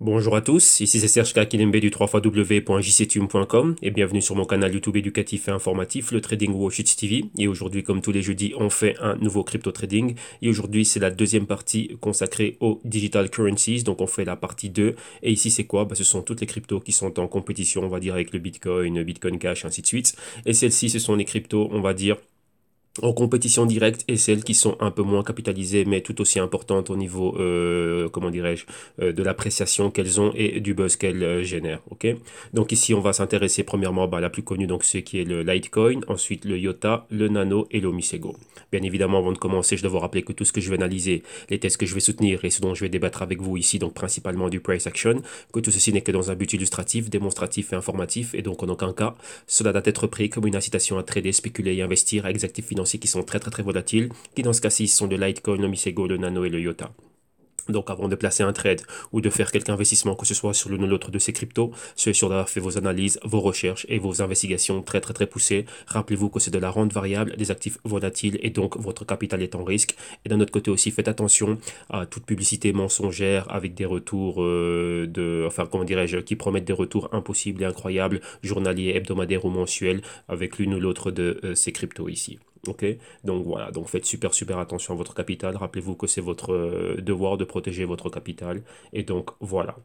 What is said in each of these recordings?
Bonjour à tous, ici c'est Serge Kakilembe du 3xw.jctum.com et bienvenue sur mon canal YouTube éducatif et informatif, le Trading Warshits TV. Et aujourd'hui, comme tous les jeudis, on fait un nouveau crypto trading. Et aujourd'hui, c'est la deuxième partie consacrée aux digital currencies. Donc on fait la partie 2. Et ici, c'est quoi? Ce sont toutes les cryptos qui sont en compétition, on va dire, avec le Bitcoin, Bitcoin Cash, ainsi de suite. Et celles-ci, ce sont les cryptos, on va dire, en compétition directe et celles qui sont un peu moins capitalisées mais tout aussi importantes au niveau, comment dirais-je, de l'appréciation qu'elles ont et du buzz qu'elles génèrent. Ok. Donc ici on va s'intéresser premièrement à la plus connue, donc ce qui est le Litecoin, ensuite le IOTA, le Nano et l'Omisego. Bien évidemment, avant de commencer, je dois vous rappeler que tout ce que je vais analyser, les tests que je vais soutenir et ce dont je vais débattre avec vous ici, donc principalement du price action, que tout ceci n'est que dans un but illustratif, démonstratif et informatif, et donc en aucun cas cela doit être pris comme une incitation à trader, spéculer et investir avec des actifs financiers qui sont très volatiles, qui dans ce cas-ci sont le Litecoin, le Misego, le Nano et le IOTA. Donc avant de placer un trade ou de faire quelque investissement, que ce soit sur l'une ou l'autre de ces cryptos, soyez sûr d'avoir fait vos analyses, vos recherches et vos investigations très poussées. Rappelez-vous que c'est de la rente variable, des actifs volatiles et donc votre capital est en risque. Et d'un autre côté aussi, faites attention à toute publicité mensongère avec des retours enfin comment dirais-je, qui promettent des retours impossibles et incroyables, journaliers, hebdomadaires ou mensuels avec l'une ou l'autre de ces cryptos ici. Ok, donc voilà, donc faites super attention à votre capital. Rappelez-vous que c'est votre devoir de protéger votre capital. Et donc voilà.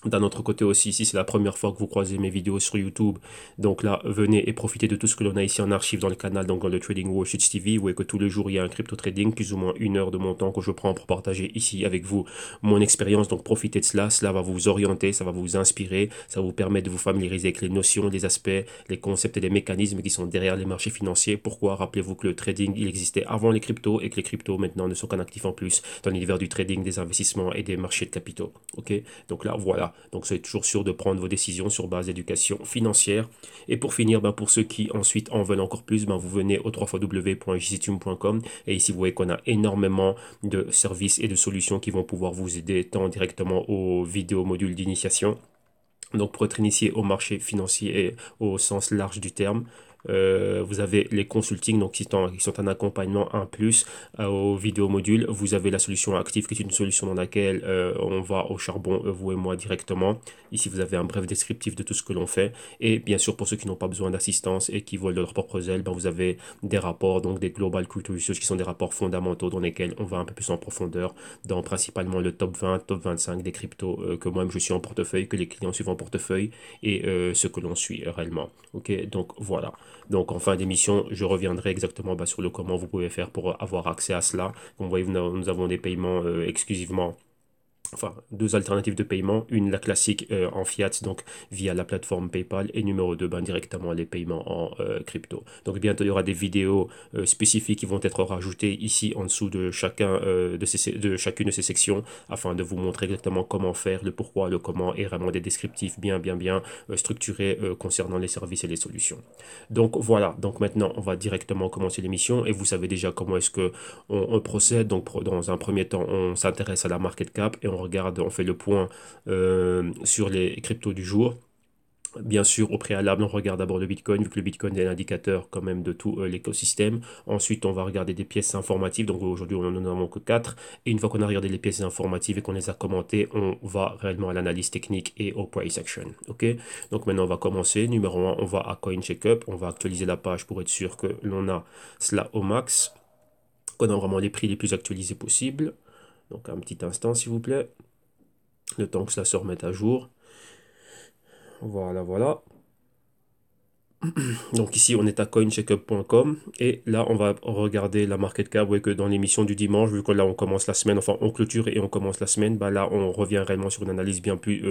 D'un autre côté aussi, si c'est la première fois que vous croisez mes vidéos sur YouTube, donc là, venez et profitez de tout ce que l'on a ici en archive dans le canal, donc dans le Trading Warshits TV. Vous voyez que tous les jours, il y a un crypto trading, plus ou moins 1 heure de mon temps que je prends pour partager ici avec vous mon expérience. Donc profitez de cela, cela va vous orienter, ça va vous inspirer, ça va vous permettre de vous familiariser avec les notions, les aspects, les concepts et les mécanismes qui sont derrière les marchés financiers. Pourquoi? Rappelez-vous que le trading, il existait avant les cryptos et que les cryptos maintenant ne sont qu'un actif en plus dans l'univers du trading, des investissements et des marchés de capitaux. Ok? Donc là, voilà. Donc soyez toujours sûr de prendre vos décisions sur base d'éducation financière. Et pour finir, pour ceux qui ensuite en veulent encore plus, vous venez au www.jctum.com et ici vous voyez qu'on a énormément de services et de solutions qui vont pouvoir vous aider tant directement aux vidéos modules d'initiation, donc pour être initié au marché financier et au sens large du terme. Vous avez les consulting, donc qui sont un accompagnement un plus aux vidéos modules. Vous avez la solution active, qui est une solution dans laquelle on va au charbon, vous et moi directement. Ici, vous avez un bref descriptif de tout ce que l'on fait. Et bien sûr, pour ceux qui n'ont pas besoin d'assistance et qui volent de leurs propres ailes, vous avez des rapports, donc des Global Culture Research, qui sont des rapports fondamentaux dans lesquels on va un peu plus en profondeur dans principalement le top 20, top 25 des cryptos que moi-même je suis en portefeuille, que les clients suivent en portefeuille et ce que l'on suit réellement. Ok, donc voilà. Donc en fin d'émission, je reviendrai exactement sur le comment vous pouvez faire pour avoir accès à cela. Comme vous voyez, nous avons des paiements exclusivement, enfin deux alternatives de paiement, une la classique en fiat, donc via la plateforme PayPal, et numéro 2 directement les paiements en crypto. Donc bientôt il y aura des vidéos spécifiques qui vont être rajoutées ici en dessous de de chacune de ces sections afin de vous montrer exactement comment faire, le pourquoi, le comment et vraiment des descriptifs bien structurés concernant les services et les solutions. Donc voilà, donc maintenant on va directement commencer l'émission et vous savez déjà comment est-ce que on procède. Donc dans un premier temps, on s'intéresse à la market cap et on regarde, on fait le point sur les cryptos du jour. Bien sûr, au préalable, on regarde d'abord le Bitcoin, vu que le Bitcoin est l'indicateur quand même de tout l'écosystème. Ensuite, on va regarder des pièces informatives. Donc aujourd'hui, on n'en avons que 4. Et une fois qu'on a regardé les pièces informatives et qu'on les a commentées, on va réellement à l'analyse technique et au price action. Ok. Donc maintenant, on va commencer. Numéro 1, on va à CoinCheckup. On va actualiser la page pour être sûr que l'on a cela au max, qu'on a vraiment les prix les plus actualisés possibles. Donc un petit instant, s'il vous plaît. Le temps que cela se remette à jour. Voilà. Donc ici, on est à coincheckup.com et là, on va regarder la market cap. Vous voyez que dans l'émission du dimanche, vu que là, on commence la semaine, enfin, on clôture et on commence la semaine, là, on revient réellement sur une analyse bien plus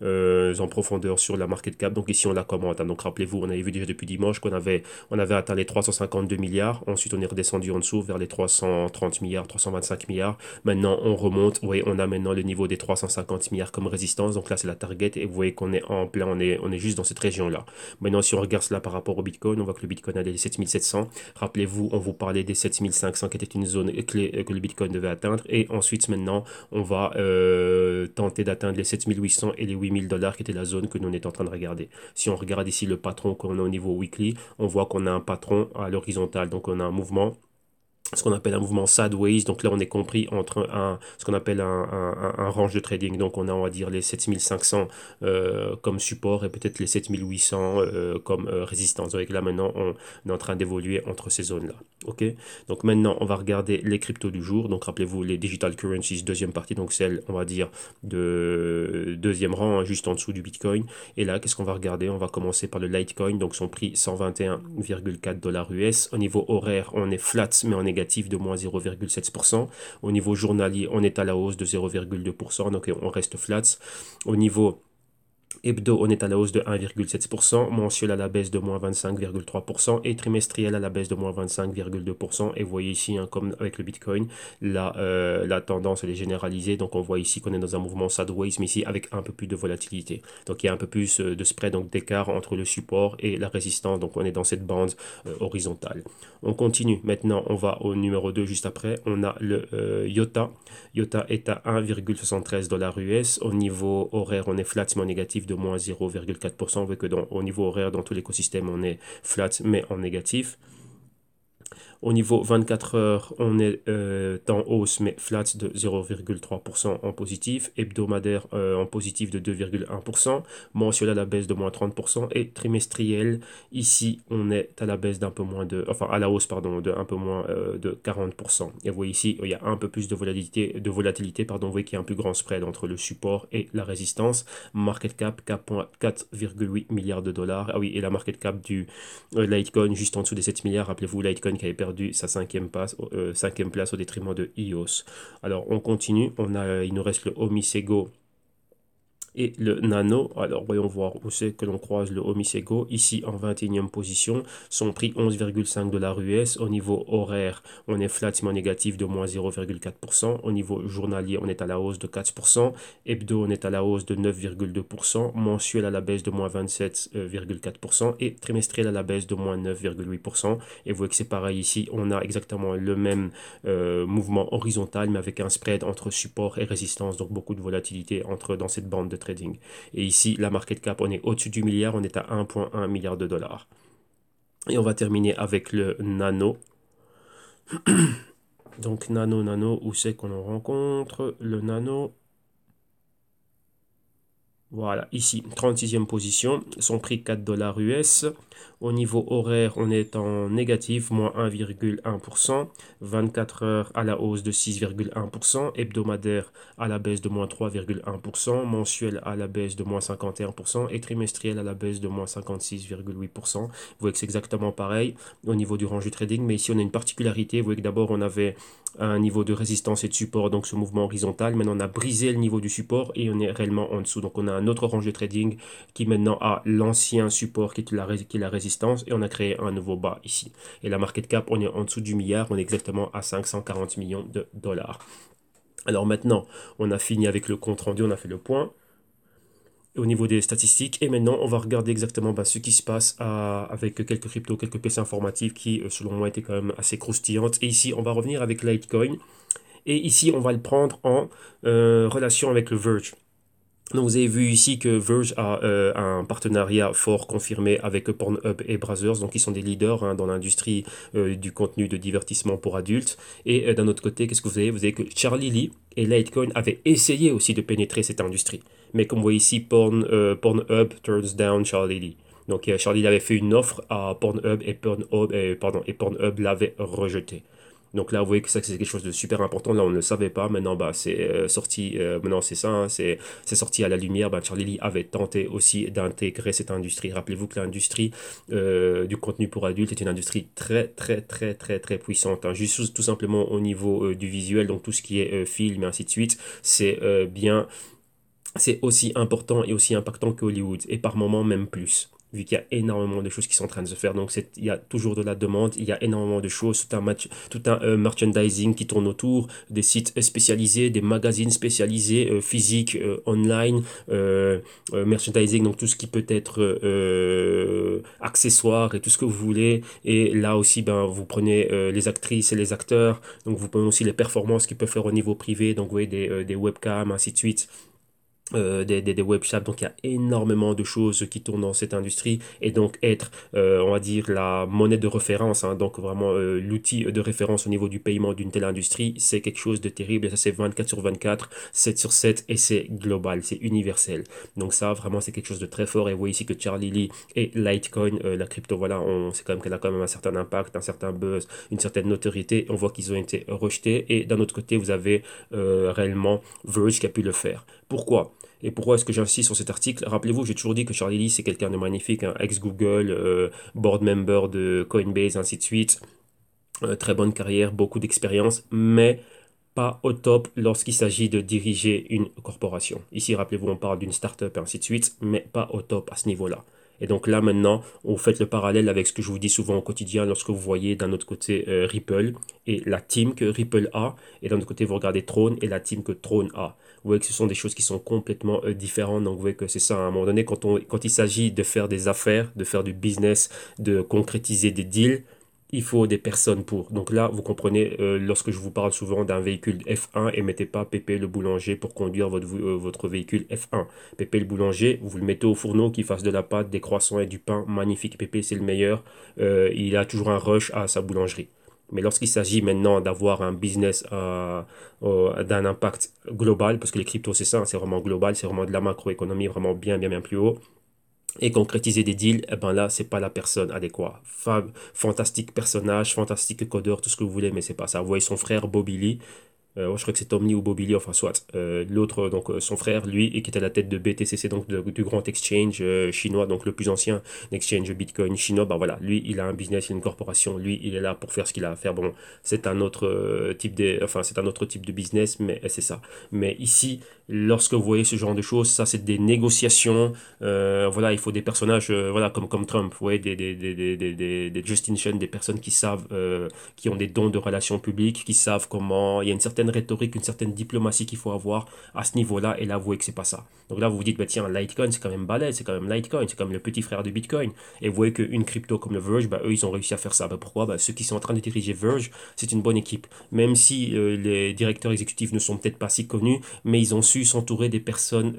en profondeur sur la market cap. Donc ici, on la commente, hein. Donc rappelez-vous, on avait vu déjà depuis dimanche qu'on avait atteint les 352 milliards. Ensuite, on est redescendu en dessous vers les 330 milliards, 325 milliards. Maintenant, on remonte. Vous voyez, on a maintenant le niveau des 350 milliards comme résistance. Donc là, c'est la target et vous voyez qu'on est en plein, on est juste dans cette région-là. Maintenant, si on regarde cela par rapport au Bitcoin, on voit que le Bitcoin a les 7700. Rappelez-vous, on vous parlait des 7500 qui était une zone clé que le Bitcoin devait atteindre. Et ensuite, maintenant, on va tenter d'atteindre les 7800 et les 8000 dollars qui était la zone que nous on est en train de regarder. Si on regarde ici le patron qu'on a au niveau weekly, on voit qu'on a un patron à l'horizontale. Donc, on a un mouvement ce qu'on appelle un mouvement sideways. Donc là, on est compris entre ce qu'on appelle un range de trading. Donc on a, on va dire, les 7500 comme support et peut-être les 7800 comme résistance. Donc là, maintenant, on est en train d'évoluer entre ces zones-là. Ok. Donc maintenant, on va regarder les cryptos du jour. Donc rappelez-vous, les digital currencies, deuxième partie, donc celle, on va dire, de deuxième rang, hein, juste en dessous du Bitcoin. Et là, qu'est-ce qu'on va regarder? On va commencer par le Litecoin, donc son prix 121,4 dollars US. Au niveau horaire, on est flat, mais en négatif de moins 0,7%. Au niveau journalier, on est à la hausse de 0,2%, donc on reste flat. Au niveau hebdo, on est à la hausse de 1,7%, mensuel à la baisse de moins 25,3% et trimestriel à la baisse de moins 25,2%. Et vous voyez ici, hein, comme avec le Bitcoin, la tendance elle est généralisée. Donc on voit ici qu'on est dans un mouvement sideways, mais ici avec un peu plus de volatilité. Donc il y a un peu plus de spread, donc d'écart entre le support et la résistance. Donc on est dans cette bande horizontale. On continue. Maintenant, on va au numéro 2 juste après. On a le IOTA. IOTA est à 1,73 dollars US. Au niveau horaire, on est flat, mais négatif de moins 0,4%. Vous voyez que au niveau horaire, dans tout l'écosystème, on est flat, mais en négatif. Au niveau 24 heures, on est en hausse, mais flat de 0,3% en positif. Hebdomadaire en positif de 2,1%. Mensuel à la baisse de moins 30%. Et trimestriel, ici, on est à la baisse d'un peu moins de... Enfin, à la hausse, pardon, de un peu moins de 40%. Et vous voyez ici, il y a un peu plus de volatilité, pardon. Vous voyez qu'il y a un plus grand spread entre le support et la résistance. Market cap, 4,8 milliards de dollars. Ah oui, et la market cap du Litecoin, juste en dessous des 7 milliards. Rappelez-vous, Litecoin qui avait perdu sa cinquième place au détriment de EOS. Alors, on continue. Il nous reste le Omisego et le Nano. Alors voyons voir où c'est que l'on croise le Omisego. Ici en 21e position, son prix 11,5 dollars US. Au niveau horaire, on est flat mais négatif de moins 0,4%. Au niveau journalier, on est à la hausse de 4%. Hebdo, on est à la hausse de 9,2%. Mensuel à la baisse de moins 27,4%. Et trimestriel à la baisse de moins 9,8%. Et vous voyez que c'est pareil ici. On a exactement le même mouvement horizontal mais avec un spread entre support et résistance. Donc beaucoup de volatilité dans cette bande de trading. Et ici, la market cap, on est au-dessus du milliard, on est à 1,1 milliard de dollars. Et on va terminer avec le Nano. Donc Nano, où c'est qu'on en rencontre? Le Nano, voilà, ici, 36e position, son prix 4 dollars US. Au niveau horaire, on est en négatif, moins 1,1%. 24 heures à la hausse de 6,1%. Hebdomadaire à la baisse de moins 3,1%. Mensuel à la baisse de moins 51%. Et trimestriel à la baisse de moins 56,8%. Vous voyez que c'est exactement pareil au niveau du range du trading. Mais ici, on a une particularité. Vous voyez que d'abord, on avait un niveau de résistance et de support, donc ce mouvement horizontal. Maintenant, on a brisé le niveau du support et on est réellement en dessous. Donc, on a un autre range de trading qui maintenant a l'ancien support qui est la résistance et on a créé un nouveau bas ici. Et la market cap, on est en dessous du milliard, on est exactement à 540 millions de dollars. Alors maintenant, on a fini avec le compte rendu, on a fait le point au niveau des statistiques. Et maintenant, on va regarder exactement ce qui se passe avec quelques cryptos, quelques pièces informatives qui, selon moi, étaient quand même assez croustillantes. Et ici, on va revenir avec Litecoin. Et ici, on va le prendre en relation avec le Verge. Donc vous avez vu ici que Verge a un partenariat fort confirmé avec Pornhub et Brazzers, donc ils sont des leaders dans l'industrie du contenu de divertissement pour adultes. Et d'un autre côté, qu'est-ce que vous avez? Vous avez que Charlie Lee et Litecoin avaient essayé aussi de pénétrer cette industrie. Mais comme vous voyez ici, Pornhub turns down Charlie Lee. Donc Charlie Lee avait fait une offre à Pornhub et Pornhub l'avait rejeté. Donc là, vous voyez que ça, c'est quelque chose de super important. Là, on ne le savait pas. Maintenant, c'est sorti. Maintenant, c'est ça. Hein, c'est sorti à la lumière. Charlie Lee avait tenté aussi d'intégrer cette industrie. Rappelez-vous que l'industrie du contenu pour adultes est une industrie très, très, très, très, très puissante. Hein. Juste tout simplement au niveau du visuel, donc tout ce qui est film et ainsi de suite, c'est c'est aussi important et aussi impactant que Hollywood. Et par moments, même plus, vu qu'il y a énormément de choses qui sont en train de se faire. Donc il y a toujours de la demande, il y a énormément de choses, tout un merchandising qui tourne autour, des sites spécialisés, des magazines spécialisés, physiques, online, merchandising, donc tout ce qui peut être accessoires et tout ce que vous voulez. Et là aussi, vous prenez les actrices et les acteurs, donc vous prenez aussi les performances qu'ils peuvent faire au niveau privé, donc vous voyez des webcams, ainsi de suite. des web shops. Donc il y a énormément de choses qui tournent dans cette industrie et donc être, on va dire, la monnaie de référence, hein, donc vraiment l'outil de référence au niveau du paiement d'une telle industrie, c'est quelque chose de terrible et ça c'est 24 sur 24, 7 sur 7 et c'est global, c'est universel. Donc ça vraiment c'est quelque chose de très fort et vous voyez ici que Charlie Lee et Litecoin, la crypto, voilà, on sait quand même qu'elle a quand même un certain impact, un certain buzz, une certaine notoriété. On voit qu'ils ont été rejetés et d'un autre côté vous avez réellement Verge qui a pu le faire. Pourquoi? Et pourquoi est-ce que j'insiste sur cet article? Rappelez-vous, j'ai toujours dit que Charlie Lee, c'est quelqu'un de magnifique, un ex-Google, board member de Coinbase, ainsi de suite. Très bonne carrière, beaucoup d'expérience, mais pas au top lorsqu'il s'agit de diriger une corporation. Ici, rappelez-vous, on parle d'une start-up et ainsi de suite, mais pas au top à ce niveau-là. Et donc là, maintenant, vous faites le parallèle avec ce que je vous dis souvent au quotidien lorsque vous voyez d'un autre côté Ripple et la team que Ripple a, et d'un autre côté, vous regardez Throne et la team que Throne a. Vous voyez que ce sont des choses qui sont complètement différentes. Donc vous voyez que c'est ça, à un moment donné, quand il s'agit de faire des affaires, de faire du business, de concrétiser des deals, il faut des personnes pour. Donc là, vous comprenez, lorsque je vous parle souvent d'un véhicule F1, et mettez pas Pépé le boulanger pour conduire votre véhicule F1. Pépé le boulanger, vous le mettez au fourneau qui fasse de la pâte, des croissants et du pain. Magnifique, Pépé, c'est le meilleur. Il a toujours un rush à sa boulangerie. Mais lorsqu'il s'agit maintenant d'avoir un business d'un impact global, parce que les cryptos c'est ça, hein, c'est vraiment global, c'est vraiment de la macroéconomie, vraiment bien, bien, bien plus haut, et concrétiser des deals, eh ben là, c'est pas la personne adéquate. Fantastique personnage, fantastique codeur, tout ce que vous voulez, mais c'est pas ça. Vous voyez son frère Bobby Lee, je crois que c'est Omni ou Bobby, enfin soit. L'autre, donc son frère, lui, et qui était à la tête de BTCC, donc du grand exchange chinois, donc le plus ancien exchange Bitcoin chinois, bah voilà, lui, il a un business, il a une corporation, lui, il est là pour faire ce qu'il a à faire. Bon, c'est un autre enfin, c'est un autre type de business, mais c'est ça. Mais ici, lorsque vous voyez ce genre de choses, ça, c'est des négociations. Voilà, il faut des personnages, voilà, comme Trump, vous voyez, des Justin Sun, des personnes qui savent, qui ont des dons de relations publiques, qui savent comment. Il y a une certaine rhétorique, une certaine diplomatie qu'il faut avoir à ce niveau-là. Et là, vous voyez que c'est pas ça. Donc là, vous vous dites, bah, tiens, Litecoin, c'est quand même balèze, c'est quand même Litecoin, c'est quand même le petit frère de Bitcoin. Et vous voyez qu'une crypto comme le Verge, bah, eux, ils ont réussi à faire ça. Bah, pourquoi? Bah, ceux qui sont en train de diriger Verge, c'est une bonne équipe. Même si les directeurs exécutifs ne sont peut-être pas si connus, mais ils ont su s'entourer des personnes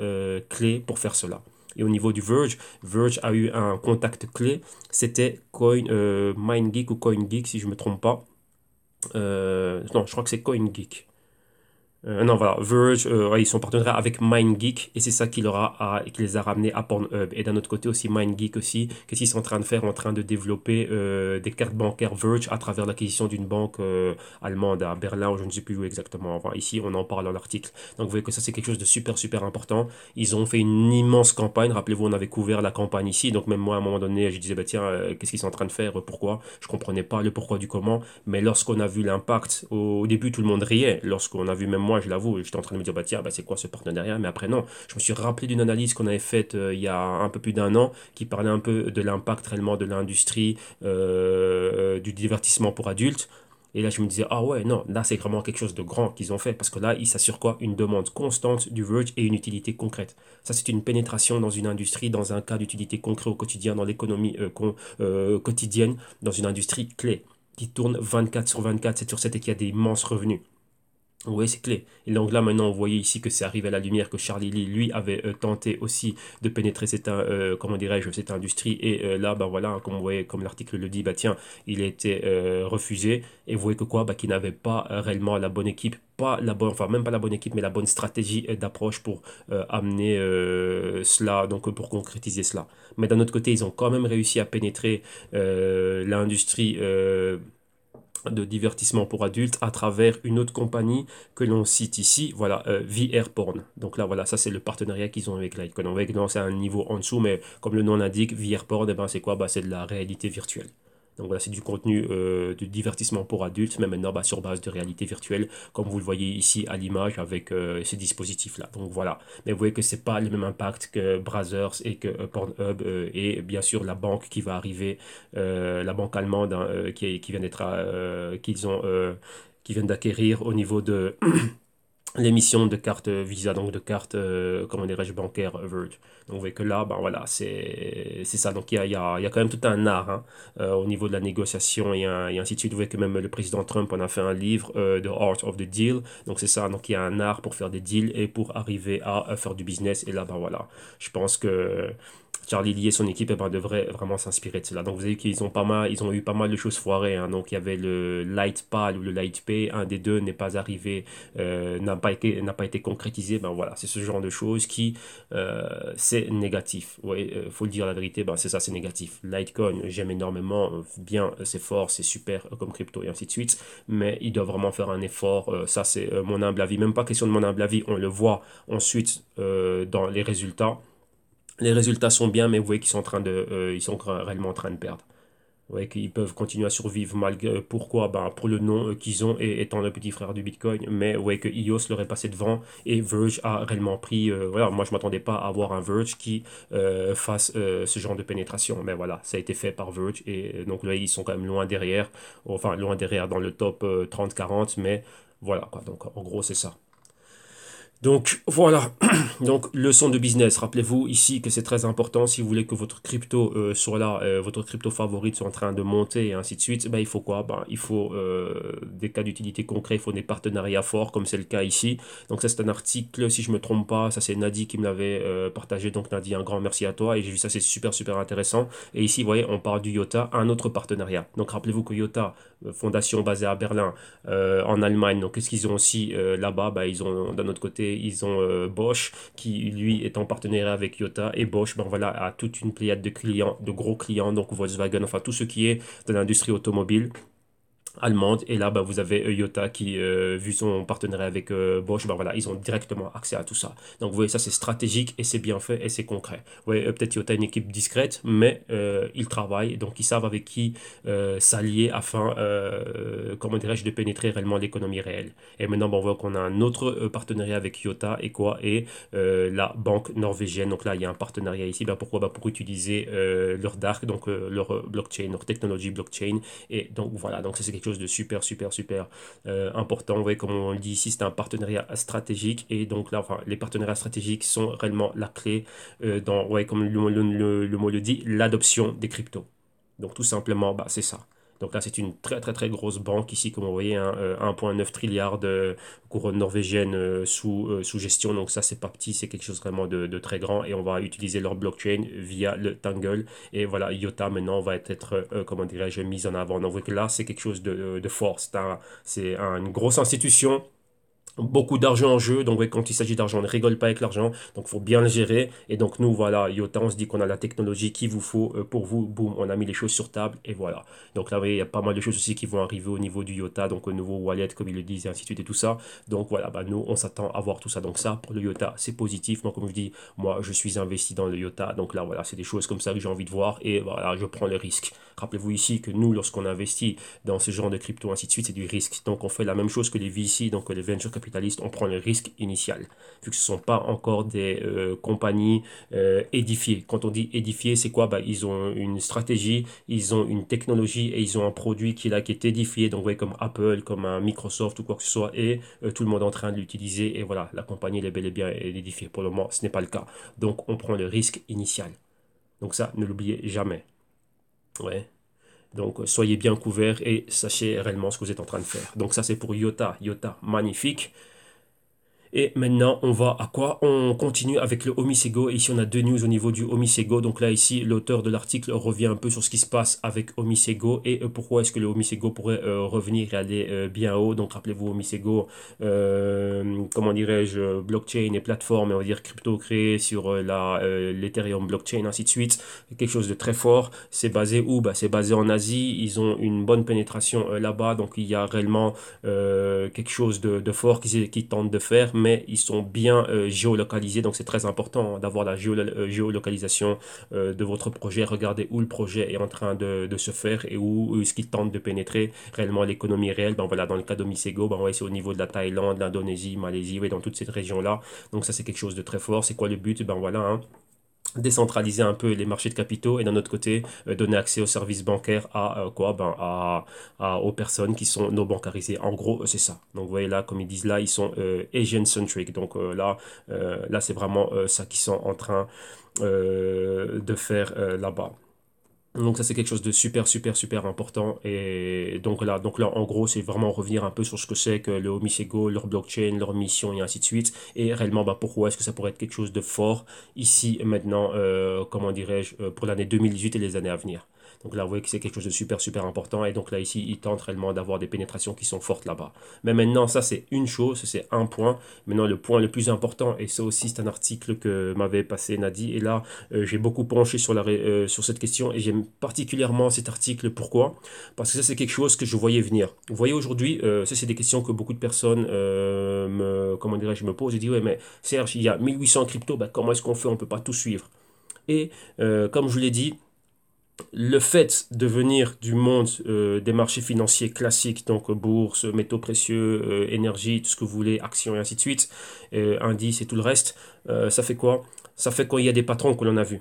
clés pour faire cela. Et au niveau du Verge, Verge a eu un contact clé, c'était MindGeek ou CoinGeek si je ne me trompe pas. Non, je crois que c'est CoinGeek. Non, voilà, Verge, ouais, ils sont partenaires avec MindGeek et c'est ça qui les a ramenés à Pornhub. Et d'un autre côté aussi, MindGeek aussi, qu'est-ce qu'ils sont en train de faire? En train de développer des cartes bancaires Verge à travers l'acquisition d'une banque allemande à Berlin, ou je ne sais plus où exactement. Enfin, ici, on en parle dans l'article. Donc, vous voyez que ça, c'est quelque chose de super, super important. Ils ont fait une immense campagne. Rappelez-vous, on avait couvert la campagne ici. Donc, même moi, à un moment donné, je disais, bah, tiens, qu'est-ce qu'ils sont en train de faire? Pourquoi? Je comprenais pas le pourquoi du comment. Mais lorsqu'on a vu l'impact, au début, tout le monde riait. Lorsqu'on a vu, même moi, je l'avoue, j'étais en train de me dire, bah tiens, bah, c'est quoi ce partenariat? Mais après, non. Je me suis rappelé d'une analyse qu'on avait faite il y a un peu plus d'un an, qui parlait un peu de l'impact réellement de l'industrie du divertissement pour adultes. Et là, je me disais, ah ouais, non, là, c'est vraiment quelque chose de grand qu'ils ont fait, parce que là, ils s'assurent quoi? Une demande constante du Verge et une utilité concrète. Ça, c'est une pénétration dans une industrie, dans un cas d'utilité concret au quotidien, dans l'économie quotidienne, dans une industrie clé, qui tourne 24 sur 24, 7 sur 7 et qui a des immenses revenus. Oui, c'est clé. Et donc là, maintenant, vous voyez ici que c'est arrivé à la lumière que Charlie Lee, lui, avait tenté aussi de pénétrer comment dirais-je, cette industrie. Et là, ben voilà, comme vous voyez, comme l'article le dit, bah tiens, il a été refusé. Et vous voyez que quoi, bah, qu'il n'avait pas réellement la bonne équipe, pas la bonne, enfin même pas la bonne équipe, mais la bonne stratégie d'approche pour amener cela, donc pour concrétiser cela. Mais d'un autre côté, ils ont quand même réussi à pénétrer l'industrie de divertissement pour adultes à travers une autre compagnie que l'on cite ici, voilà, VR Porn. Donc là, voilà, ça c'est le partenariat qu'ils ont avec Litecoin. On va c'est un niveau en dessous, mais comme le nom l'indique, VR Porn, eh ben, c'est quoi? Bah, c'est de la réalité virtuelle. Donc voilà, c'est du contenu de divertissement pour adultes, mais maintenant bah, sur base de réalité virtuelle, comme vous le voyez ici à l'image avec ces dispositifs-là. Donc voilà, mais vous voyez que c'est pas le même impact que Brazzers et que Pornhub et bien sûr la banque qui va arriver, la banque allemande hein, qui vient d'être, qu'ils ont, qui viennent d'acquérir au niveau de l'émission de carte Visa, donc de carte, comment dirais-je, bancaire Verge. Donc vous voyez que là, ben voilà, c'est ça. Donc il y a quand même tout un art hein, au niveau de la négociation et ainsi de suite. Vous voyez que même le président Trump en a fait un livre, The Art of the Deal. Donc c'est ça, donc il y a un art pour faire des deals et pour arriver à faire du business. Et là, ben voilà, je pense que Charlie Lee et son équipe eh ben, devraient vraiment s'inspirer de cela. Donc vous avez qu'ils ont pas mal, ils ont eu pas mal de choses foirées. Hein. Donc il y avait le Lightpal ou le Lightpay, un des deux n'est pas arrivé, n'a pas été concrétisé. Ben voilà, c'est ce genre de choses qui c'est négatif. Ouais, faut le dire la vérité, ben c'est ça, c'est négatif. Litecoin, j'aime énormément, bien, c'est fort, c'est super comme crypto et ainsi de suite. Mais il doit vraiment faire un effort. Ça c'est mon humble avis. Même pas question de mon humble avis, on le voit ensuite dans les résultats. Les résultats sont bien, mais vous voyez qu'ils sont en train ils sont réellement en train de perdre. Vous voyez qu'ils peuvent continuer à survivre malgré, pourquoi? Ben, pour le nom qu'ils ont et étant le petit frère du Bitcoin. Mais vous voyez que EOS leur est passé devant et Verge a réellement pris, voilà, moi je m'attendais pas à avoir un Verge qui fasse ce genre de pénétration. Mais voilà, ça a été fait par Verge et donc là ils sont quand même loin derrière, enfin loin derrière dans le top 30-40, mais voilà quoi. Donc en gros c'est ça. Donc voilà, donc leçon de business. Rappelez-vous ici que c'est très important si vous voulez que votre crypto soit là, votre crypto favorite soit en train de monter et ainsi de suite. Ben, il faut quoi? Ben, il faut des cas d'utilité concrets, il faut des partenariats forts comme c'est le cas ici. Donc ça c'est un article, si je me trompe pas, ça c'est Nadi qui me l'avait partagé. Donc Nadi, un grand merci à toi et j'ai vu ça, c'est super super intéressant. Et ici, vous voyez, on parle du IOTA, un autre partenariat. Donc rappelez-vous que IOTA, fondation basée à Berlin, en Allemagne. Donc qu'est-ce qu'ils ont aussi là-bas? Ben, ils ont d'un autre côté ils ont Bosch qui lui est en partenariat avec Toyota et Bosch ben voilà a toute une pléiade de clients, de gros clients donc Volkswagen, enfin tout ce qui est de l'industrie automobile allemande. Et là, bah, vous avez Toyota qui, vu son partenariat avec Bosch, bah, voilà, ils ont directement accès à tout ça. Donc, vous voyez, ça, c'est stratégique et c'est bien fait et c'est concret. Vous voyez, peut-être Toyota est une équipe discrète, mais ils travaillent, donc ils savent avec qui s'allier afin, comment dirais-je, de pénétrer réellement l'économie réelle. Et maintenant, bah, on voit qu'on a un autre partenariat avec Toyota et quoi? Et la banque norvégienne. Donc là, il y a un partenariat ici. Bah, pourquoi? Bah, pour utiliser leur DARK, donc leur blockchain, leur technologie blockchain. Et donc voilà, donc ça c'est quelque chose de super, super, super important. Vous voyez, comme on le dit ici, c'est un partenariat stratégique. Et donc là, enfin, les partenariats stratégiques sont réellement la clé dans, ouais, comme le mot le dit, l'adoption des cryptos. Donc tout simplement, bah, c'est ça. Donc là, c'est une très très très grosse banque ici, comme vous voyez, hein, 1,9 trilliard de couronne norvégienne sous gestion. Donc ça, c'est pas petit, c'est quelque chose vraiment de très grand. Et on va utiliser leur blockchain via le Tangle. Et voilà, IOTA maintenant va être, comment dirais-je, mise en avant. Donc vous voyez que là, c'est quelque chose de fort. Une grosse institution, beaucoup d'argent en jeu, donc ouais, quand il s'agit d'argent, on ne rigole pas avec l'argent, donc il faut bien le gérer. Et donc nous, voilà, IOTA, on se dit qu'on a la technologie qu'il vous faut pour vous, boum, on a mis les choses sur table, et voilà. Donc là, vous voyez, il y a pas mal de choses aussi qui vont arriver au niveau du IOTA, donc au nouveau wallet, comme ils le disent, et ainsi de suite, et tout ça. Donc voilà, bah, nous, on s'attend à voir tout ça. Donc ça, pour le IOTA, c'est positif. Donc comme je dis, moi, je suis investi dans le IOTA, donc là, voilà, c'est des choses comme ça que j'ai envie de voir, et voilà, je prends le risque. Rappelez-vous ici que nous, lorsqu'on investit dans ce genre de crypto, ainsi de suite, c'est du risque. Donc on fait la même chose que les VC, donc les venture capitalistes, on prend le risque initial, vu que ce ne sont pas encore des compagnies édifiées. Quand on dit édifiées, c'est quoi? Bah, ils ont une stratégie, ils ont une technologie et ils ont un produit qui est là, qui est édifié, donc ouais, comme Apple, comme un Microsoft ou quoi que ce soit, et tout le monde est en train de l'utiliser, et voilà, la compagnie elle est bel et bien édifiée. Pour le moment, ce n'est pas le cas. Donc on prend le risque initial. Donc ça, ne l'oubliez jamais. Ouais. Donc, soyez bien couverts et sachez réellement ce que vous êtes en train de faire. Donc, ça, c'est pour IOTA. IOTA, magnifique. Et maintenant, on va à quoi? On continue avec le Omisego. Et ici, on a deux news au niveau du Omisego. Donc là, ici, l'auteur de l'article revient un peu sur ce qui se passe avec Omisego et pourquoi est-ce que le Omisego pourrait revenir et aller bien haut. Donc rappelez-vous, Omisego, comment dirais-je, blockchain et plateforme, on va dire crypto créé sur l'Ethereum blockchain, ainsi de suite. Quelque chose de très fort. C'est basé où? Bah, c'est basé en Asie. Ils ont une bonne pénétration là-bas. Donc il y a réellement quelque chose de fort qu'ils tentent de faire, mais ils sont bien géolocalisés, donc c'est très important hein, d'avoir la géolocalisation de votre projet. Regardez où le projet est en train de se faire et où est-ce qu'il tente de pénétrer réellement l'économie réelle. Ben voilà, dans le cas d'Omisego, ben ouais, c'est au niveau de la Thaïlande, l'Indonésie, Malaisie, ouais, dans toute cette région-là. Donc ça, c'est quelque chose de très fort. C'est quoi le but? Ben voilà, hein, décentraliser un peu les marchés de capitaux et d'un autre côté donner accès aux services bancaires à quoi ben aux personnes qui sont non bancarisées, en gros c'est ça. Donc vous voyez là, comme ils disent là, ils sont Asian centric, donc là c'est vraiment ça qu'ils sont en train de faire là-bas. Donc ça c'est quelque chose de super super super important, et donc là en gros c'est vraiment revenir un peu sur ce que c'est que le Omisego, leur blockchain, leur mission et ainsi de suite, et réellement bah, pourquoi est-ce que ça pourrait être quelque chose de fort ici maintenant, comment dirais-je, pour l'année 2018 et les années à venir. Donc là vous voyez que c'est quelque chose de super super important, et donc là ici ils tentent réellement d'avoir des pénétrations qui sont fortes là-bas. Mais maintenant ça c'est une chose, c'est un point. Maintenant le point le plus important, et ça aussi c'est un article que m'avait passé Nadi, et là j'ai beaucoup penché sur, sur cette question, et j'aime particulièrement cet article. Pourquoi? Parce que ça, c'est quelque chose que je voyais venir. Vous voyez, aujourd'hui, ça, c'est des questions que beaucoup de personnes comment dirais-je, me posent. Et disent, ouais, mais Serge, il y a 1800 cryptos, bah, comment est-ce qu'on fait? On ne peut pas tout suivre. Et comme je vous l'ai dit, le fait de venir du monde des marchés financiers classiques, donc bourse, métaux précieux, énergie, tout ce que vous voulez, actions et ainsi de suite, indices et tout le reste, ça fait quoi? Ça fait qu'il y a des patrons que l'on a vus.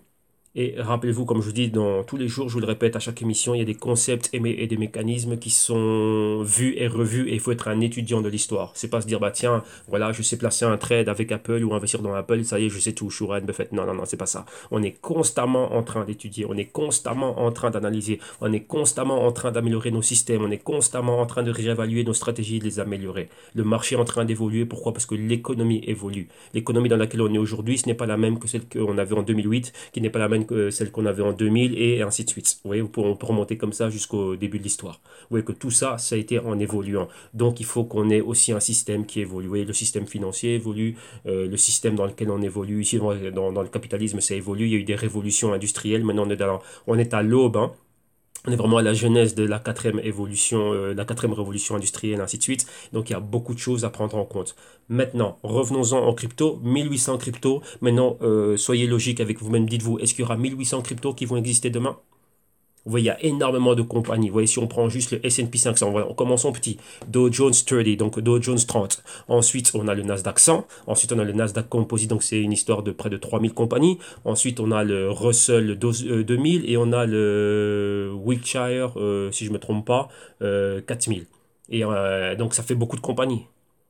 Et rappelez-vous, comme je vous dis dans tous les jours, je vous le répète à chaque émission, il y a des concepts et des mécanismes qui sont vus et revus, et il faut être un étudiant de l'histoire. C'est pas se dire, bah tiens, voilà, je sais placer un trade avec Apple ou investir dans Apple, ça y est, je sais tout, je suis Warren Buffett. Non, non, non, c'est pas ça. On est constamment en train d'étudier, on est constamment en train d'analyser, on est constamment en train d'améliorer nos systèmes, on est constamment en train de réévaluer nos stratégies et de les améliorer. Le marché est en train d'évoluer, pourquoi? Parce que l'économie évolue. L'économie dans laquelle on est aujourd'hui, ce n'est pas la même que celle qu'on avait en 2008, qui n'est pas la même que celle qu'on avait en 2000, et ainsi de suite. Vous voyez, on peut remonter comme ça jusqu'au début de l'histoire. Vous voyez que tout ça, ça a été en évoluant. Donc il faut qu'on ait aussi un système qui évolue. Vous voyez, le système financier évolue, le système dans lequel on évolue, ici dans le capitalisme, ça évolue. Il y a eu des révolutions industrielles, maintenant on est à l'aube, hein. On est vraiment à la genèse de la quatrième évolution, la quatrième révolution industrielle, ainsi de suite. Donc il y a beaucoup de choses à prendre en compte. Maintenant, revenons-en en crypto. 1800 cryptos. Maintenant, soyez logique avec vous-même. Dites-vous, est-ce qu'il y aura 1800 cryptos qui vont exister demain? Vous voyez, il y a énormément de compagnies. Vous voyez, si on prend juste le S&P 500, voilà, on commence en petit. Dow Jones 30, donc Dow Jones 30. Ensuite, on a le Nasdaq 100. Ensuite, on a le Nasdaq Composite, donc c'est une histoire de près de 3000 compagnies. Ensuite, on a le Russell 2000, et on a le Wiltshire, si je ne me trompe pas, 4000. Et donc, ça fait beaucoup de compagnies.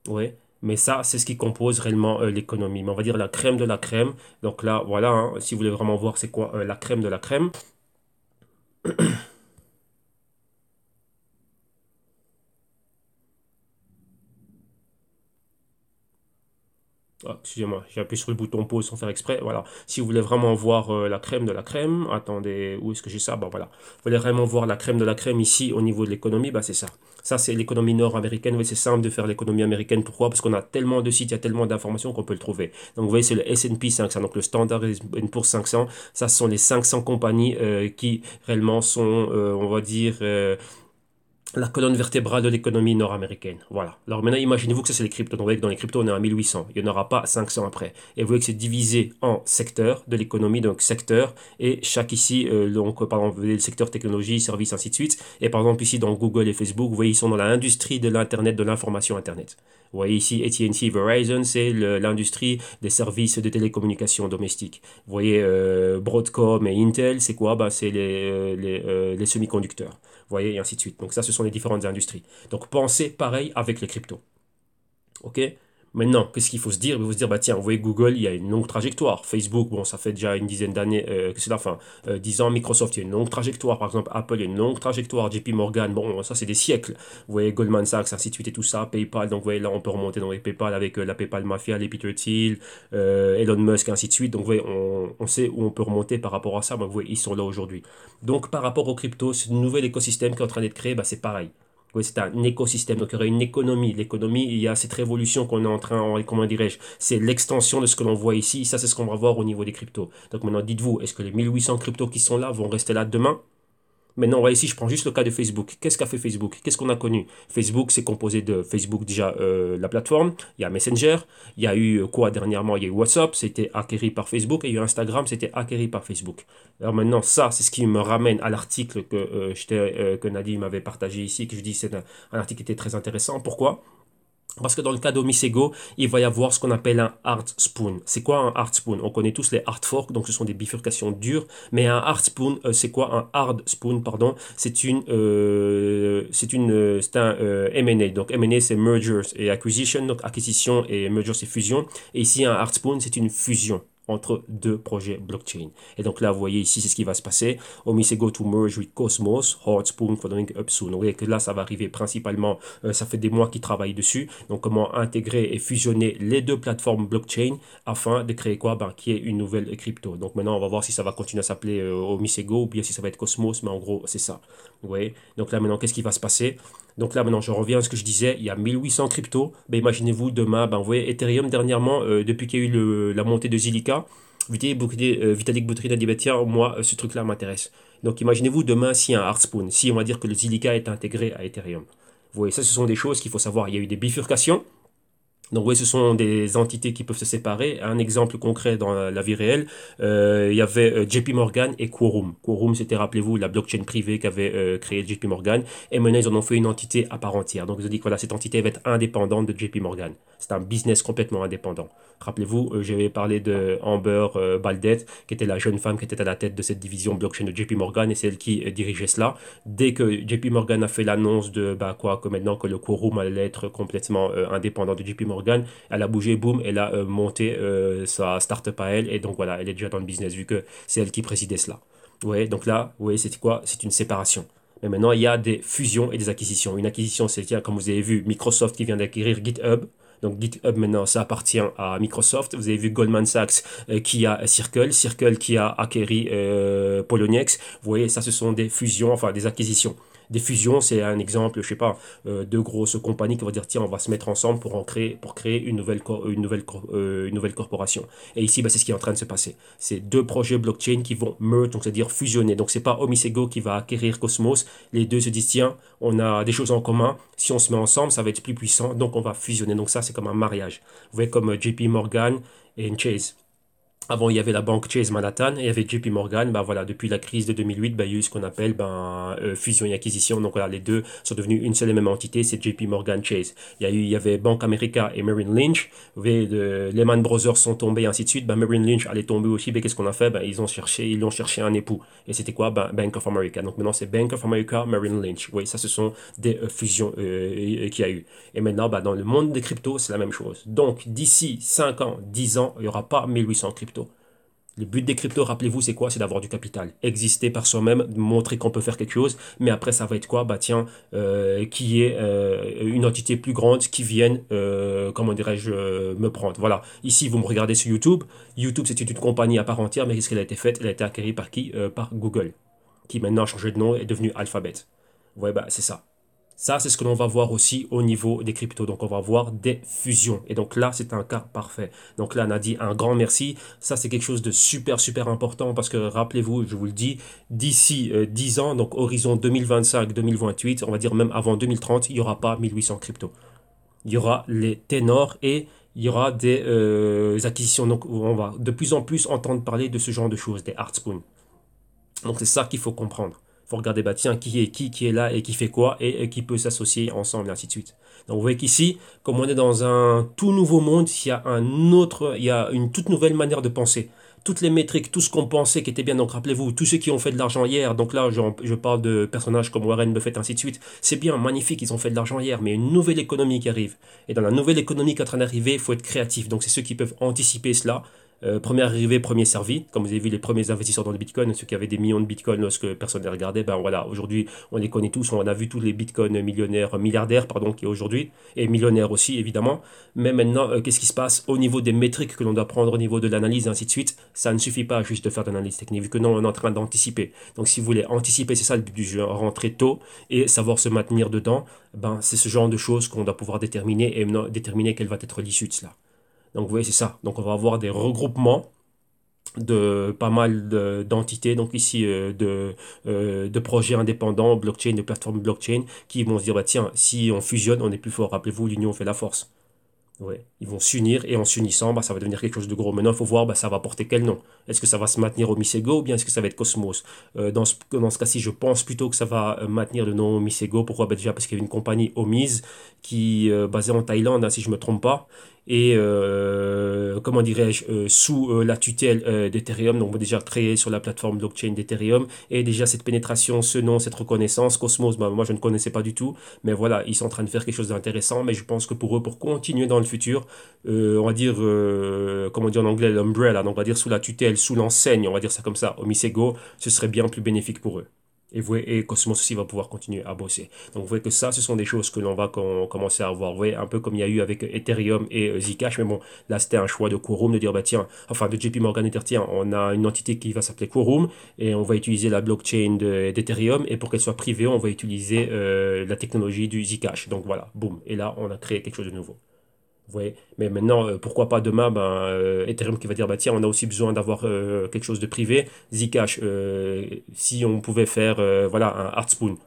Ouais. Mais ça, c'est ce qui compose réellement l'économie. Mais on va dire la crème de la crème. Donc là, voilà, hein, si vous voulez vraiment voir c'est quoi la crème de la crème. Ah, excusez-moi, j'ai appuyé sur le bouton pause sans faire exprès. Voilà. Si vous voulez vraiment voir la crème de la crème, attendez, où est-ce que j'ai ça? Bon, voilà. Vous voulez vraiment voir la crème de la crème ici au niveau de l'économie, bah, c'est ça. Ça, c'est l'économie nord-américaine. Oui, c'est simple de faire l'économie américaine. Pourquoi? Parce qu'on a tellement de sites, il y a tellement d'informations qu'on peut le trouver. Donc, vous voyez, c'est le S&P 500, donc le Standard Poor's 500. Ça, ce sont les 500 compagnies qui réellement sont, on va dire, la colonne vertébrale de l'économie nord-américaine. Voilà. Alors maintenant, imaginez-vous que ça, c'est les cryptos. Donc, vous voyez que dans les cryptos, on est à 1800. Il n'y en aura pas 500 après. Et vous voyez que c'est divisé en secteurs de l'économie, donc secteurs. Et chaque ici, donc, par exemple, vous voyez le secteur technologie, services, ainsi de suite. Et par exemple, ici, dans Google et Facebook, vous voyez, ils sont dans l'industrie de l'Internet, de l'information Internet. Vous voyez ici, AT&T, Verizon, c'est l'industrie des services de télécommunications domestiques. Vous voyez, Broadcom et Intel, c'est quoi? Bah, c'est les semi-conducteurs. Vous voyez, et ainsi de suite. Donc ça, ce sont les différentes industries. Donc pensez pareil avec les cryptos. OK? Maintenant, qu'est-ce qu'il faut se dire? Il faut se dire, bah tiens, vous voyez, Google, il y a une longue trajectoire. Facebook, bon, ça fait déjà une dizaine d'années que c'est la fin. 10 ans, Microsoft, il y a une longue trajectoire. Par exemple, Apple, il y a une longue trajectoire. JP Morgan, bon, ça, c'est des siècles. Vous voyez, Goldman Sachs, ainsi de suite et tout ça. PayPal, donc vous voyez, là, on peut remonter dans les PayPal avec la PayPal Mafia, les Peter Thiel, Elon Musk, ainsi de suite. Donc, vous voyez, on sait où on peut remonter par rapport à ça. Mais vous voyez, ils sont là aujourd'hui. Donc, par rapport aux cryptos, ce nouvel écosystème qui est en train d'être créé, bah, c'est pareil. Oui, c'est un écosystème, donc il y aurait une économie. L'économie, il y a cette révolution qu'on est en train, comment dirais-je, c'est l'extension de ce que l'on voit ici. Ça, c'est ce qu'on va voir au niveau des cryptos. Donc maintenant, dites-vous, est-ce que les 1800 cryptos qui sont là vont rester là demain? Maintenant, on va ici, je prends juste le cas de Facebook. Qu'est-ce qu'a fait Facebook? Qu'est-ce qu'on a connu? Facebook, c'est composé de Facebook, déjà, la plateforme. Il y a Messenger. Il y a eu quoi dernièrement? Il y a eu WhatsApp, c'était acquéri par Facebook. Et il y a eu Instagram, c'était acquéri par Facebook. Alors maintenant, ça, c'est ce qui me ramène à l'article que Nadim m'avait partagé ici, que je dis c'est un article qui était très intéressant. Pourquoi? Parce que dans le cas d'Omisego, il va y avoir ce qu'on appelle un hard spoon. C'est quoi un hard spoon? On connaît tous les hard forks, donc ce sont des bifurcations dures. Mais un hard spoon, c'est quoi un hard spoon, pardon? C'est un M&A. Donc M&A, c'est mergers et acquisition. Donc acquisition et mergers, c'est fusion. Et ici, un hard spoon, c'est une fusion entre deux projets blockchain. Et donc là, vous voyez ici, c'est ce qui va se passer. Omisego to merge with Cosmos, hard spoon following up soon. Vous voyez que là, ça va arriver principalement, ça fait des mois qu'ils travaillent dessus. Donc comment intégrer et fusionner les deux plateformes blockchain afin de créer quoi? Ben, qu'il y ait une nouvelle crypto. Donc maintenant, on va voir si ça va continuer à s'appeler Omisego ou bien si ça va être Cosmos, mais en gros, c'est ça. Vous voyez? Donc là, maintenant, qu'est-ce qui va se passer? Donc là, maintenant, je reviens à ce que je disais. Il y a 1800 cryptos. Ben, imaginez-vous demain, ben, vous voyez, Ethereum dernièrement, depuis qu'il y a eu la montée de Zilliqa, Vitalik Buterin a dit, bah, tiens, moi, ce truc-là m'intéresse. Donc imaginez-vous demain s'il y a un hard spoon, si on va dire que le Zilliqa est intégré à Ethereum. Vous voyez, ça, ce sont des choses qu'il faut savoir. Il y a eu des bifurcations. Donc oui, ce sont des entités qui peuvent se séparer. Un exemple concret dans la vie réelle, il y avait JP Morgan et Quorum. Quorum, c'était, rappelez-vous, la blockchain privée qu'avait créé JP Morgan. Et maintenant, ils en ont fait une entité à part entière. Donc ils ont dit que voilà, cette entité va être indépendante de JP Morgan. C'est un business complètement indépendant. Rappelez-vous, j'avais parlé de Amber Baldet, qui était la jeune femme qui était à la tête de cette division blockchain de JP Morgan, et c'est elle qui dirigeait cela. Dès que JP Morgan a fait l'annonce de bah, quoi, que maintenant que le Quorum allait être complètement indépendant de JP Morgan, elle a bougé, boum, elle a monté sa start-up à elle, et donc voilà, elle est déjà dans le business, vu que c'est elle qui présidait cela. Ouais, donc là, vous voyez, c'est quoi? C'est une séparation. Mais maintenant, il y a des fusions et des acquisitions. Une acquisition, c'est, comme vous avez vu, Microsoft qui vient d'acquérir GitHub. Donc GitHub maintenant, ça appartient à Microsoft. Vous avez vu Goldman Sachs qui a Circle, Circle qui a acquéri Poloniex. Vous voyez, ça, ce sont des fusions, enfin des acquisitions. Des fusions, c'est un exemple, je sais pas, deux grosses compagnies qui vont dire tiens, on va se mettre ensemble pour créer une nouvelle corporation. Et ici, bah, c'est ce qui est en train de se passer. C'est deux projets blockchain qui vont merge, donc c'est-à-dire fusionner. Donc c'est pas Omisego qui va acquérir Cosmos. Les deux se disent tiens, on a des choses en commun. Si on se met ensemble, ça va être plus puissant. Donc on va fusionner. Donc ça, c'est comme un mariage. Vous voyez comme JP Morgan et Chase. Avant, il y avait la banque Chase Manhattan et il y avait JP Morgan. Ben voilà, depuis la crise de 2008, ben, il y a eu ce qu'on appelle fusion et acquisition. Donc voilà, les deux sont devenus une seule et même entité, c'est JP Morgan Chase. Il y avait Bank America et Merrill Lynch. Vous voyez, Lehman Brothers sont tombés, ainsi de suite. Ben, Merrill Lynch allait tomber aussi. Ben, qu'est-ce qu'on a fait? Ben, ils ont cherché un époux. Et c'était quoi? Ben, Bank of America. Donc maintenant, c'est Bank of America, Merrill Lynch. Oui, ça, ce sont des fusions qu'il y a eu. Et maintenant, ben, dans le monde des cryptos, c'est la même chose. Donc, d'ici 5 ans, 10 ans, il n'y aura pas 1800 cryptos. Le but des cryptos, rappelez-vous, c'est quoi? C'est d'avoir du capital. Exister par soi-même, montrer qu'on peut faire quelque chose. Mais après, ça va être quoi? Bah tiens, qui est une entité plus grande qui vienne, comment dirais-je, me prendre. Voilà. Ici, vous me regardez sur YouTube. YouTube, c'est une compagnie à part entière, mais qu'est-ce qu'elle a été faite? Elle a été acquérie par qui? Par Google, qui maintenant a changé de nom et est devenu Alphabet. Ouais, bah c'est ça. Ça, c'est ce que l'on va voir aussi au niveau des cryptos. Donc, on va voir des fusions. Et donc là, c'est un cas parfait. Donc là, Nadi, un grand merci. Ça, c'est quelque chose de super, super important parce que rappelez-vous, je vous le dis, d'ici 10 ans, donc horizon 2025-2028, on va dire même avant 2030, il n'y aura pas 1800 cryptos. Il y aura les ténors et il y aura des acquisitions. Donc, on va de plus en plus entendre parler de ce genre de choses, des hard spoons. Donc c'est ça qu'il faut comprendre. Il faut regarder, bah tiens, qui est là et qui fait quoi et qui peut s'associer ensemble et ainsi de suite. Donc vous voyez qu'ici, comme on est dans un tout nouveau monde, il y a une toute nouvelle manière de penser. Toutes les métriques, tout ce qu'on pensait qui était bien, donc rappelez-vous, tous ceux qui ont fait de l'argent hier, donc là je parle de personnages comme Warren Buffett, ainsi de suite, c'est bien, magnifique, ils ont fait de l'argent hier, mais une nouvelle économie qui arrive. Et dans la nouvelle économie qui est en train d'arriver, il faut être créatif. Donc c'est ceux qui peuvent anticiper cela, premier arrivé, premier servi. Comme vous avez vu, les premiers investisseurs dans le Bitcoin, ceux qui avaient des millions de Bitcoin lorsque personne ne les regardait, ben voilà, aujourd'hui, on les connaît tous, on a vu tous les Bitcoin milliardaires, pardon, qui aujourd'hui, et millionnaires aussi, évidemment. Mais maintenant, qu'est-ce qui se passe au niveau des métriques que l'on doit prendre au niveau de l'analyse et ainsi de suite? Ça ne suffit pas juste de faire de l'analyse technique, vu que non, on est en train d'anticiper. Donc, si vous voulez anticiper, c'est ça le but du jeu, rentrer tôt et savoir se maintenir dedans, ben, c'est ce genre de choses qu'on doit pouvoir déterminer et déterminer quelle va être l'issue de cela. Donc, vous voyez, c'est ça. Donc, on va avoir des regroupements de pas mal d'entités, donc ici de projets indépendants, blockchain, de plateformes blockchain, qui vont se dire, bah, tiens, si on fusionne, on est plus fort. Rappelez-vous, l'union fait la force. Ouais, ils vont s'unir et en s'unissant, bah, ça va devenir quelque chose de gros. Maintenant, il faut voir, bah, ça va porter quel nom. Est-ce que ça va se maintenir au Misego ou bien est-ce que ça va être Cosmos? Dans ce cas-ci, je pense plutôt que ça va maintenir le nom Misego. Pourquoi? Bah, déjà parce qu'il y a une compagnie Omise qui basée en Thaïlande, hein, si je me trompe pas, et comment dirais-je, sous la tutelle d'Ethereum, donc déjà créé sur la plateforme blockchain d'Ethereum, et déjà cette pénétration, ce nom, cette reconnaissance, Cosmos, bah, moi je ne connaissais pas du tout. Mais voilà, ils sont en train de faire quelque chose d'intéressant. Mais je pense que pour eux, pour continuer dans le futur, on va dire, comme on dit en anglais, l'umbrella, donc on va dire sous la tutelle, sous l'enseigne, on va dire ça comme ça, Omisego, ce serait bien plus bénéfique pour eux. Et Cosmos aussi va pouvoir continuer à bosser. Donc vous voyez que ça, ce sont des choses que l'on va commencer à voir. Vous voyez, un peu comme il y a eu avec Ethereum et Zcash, mais bon, là c'était un choix de Quorum de dire, bah tiens, enfin de JP Morgan de dire, tiens, on a une entité qui va s'appeler Quorum et on va utiliser la blockchain d'Ethereum et pour qu'elle soit privée, on va utiliser la technologie du Zcash. Donc voilà, boum. Et là, on a créé quelque chose de nouveau. Vous voyez? Mais maintenant, pourquoi pas demain, ben, Ethereum qui va dire, bah tiens, on a aussi besoin d'avoir quelque chose de privé. Zcash, si on pouvait faire voilà, un Artspoon,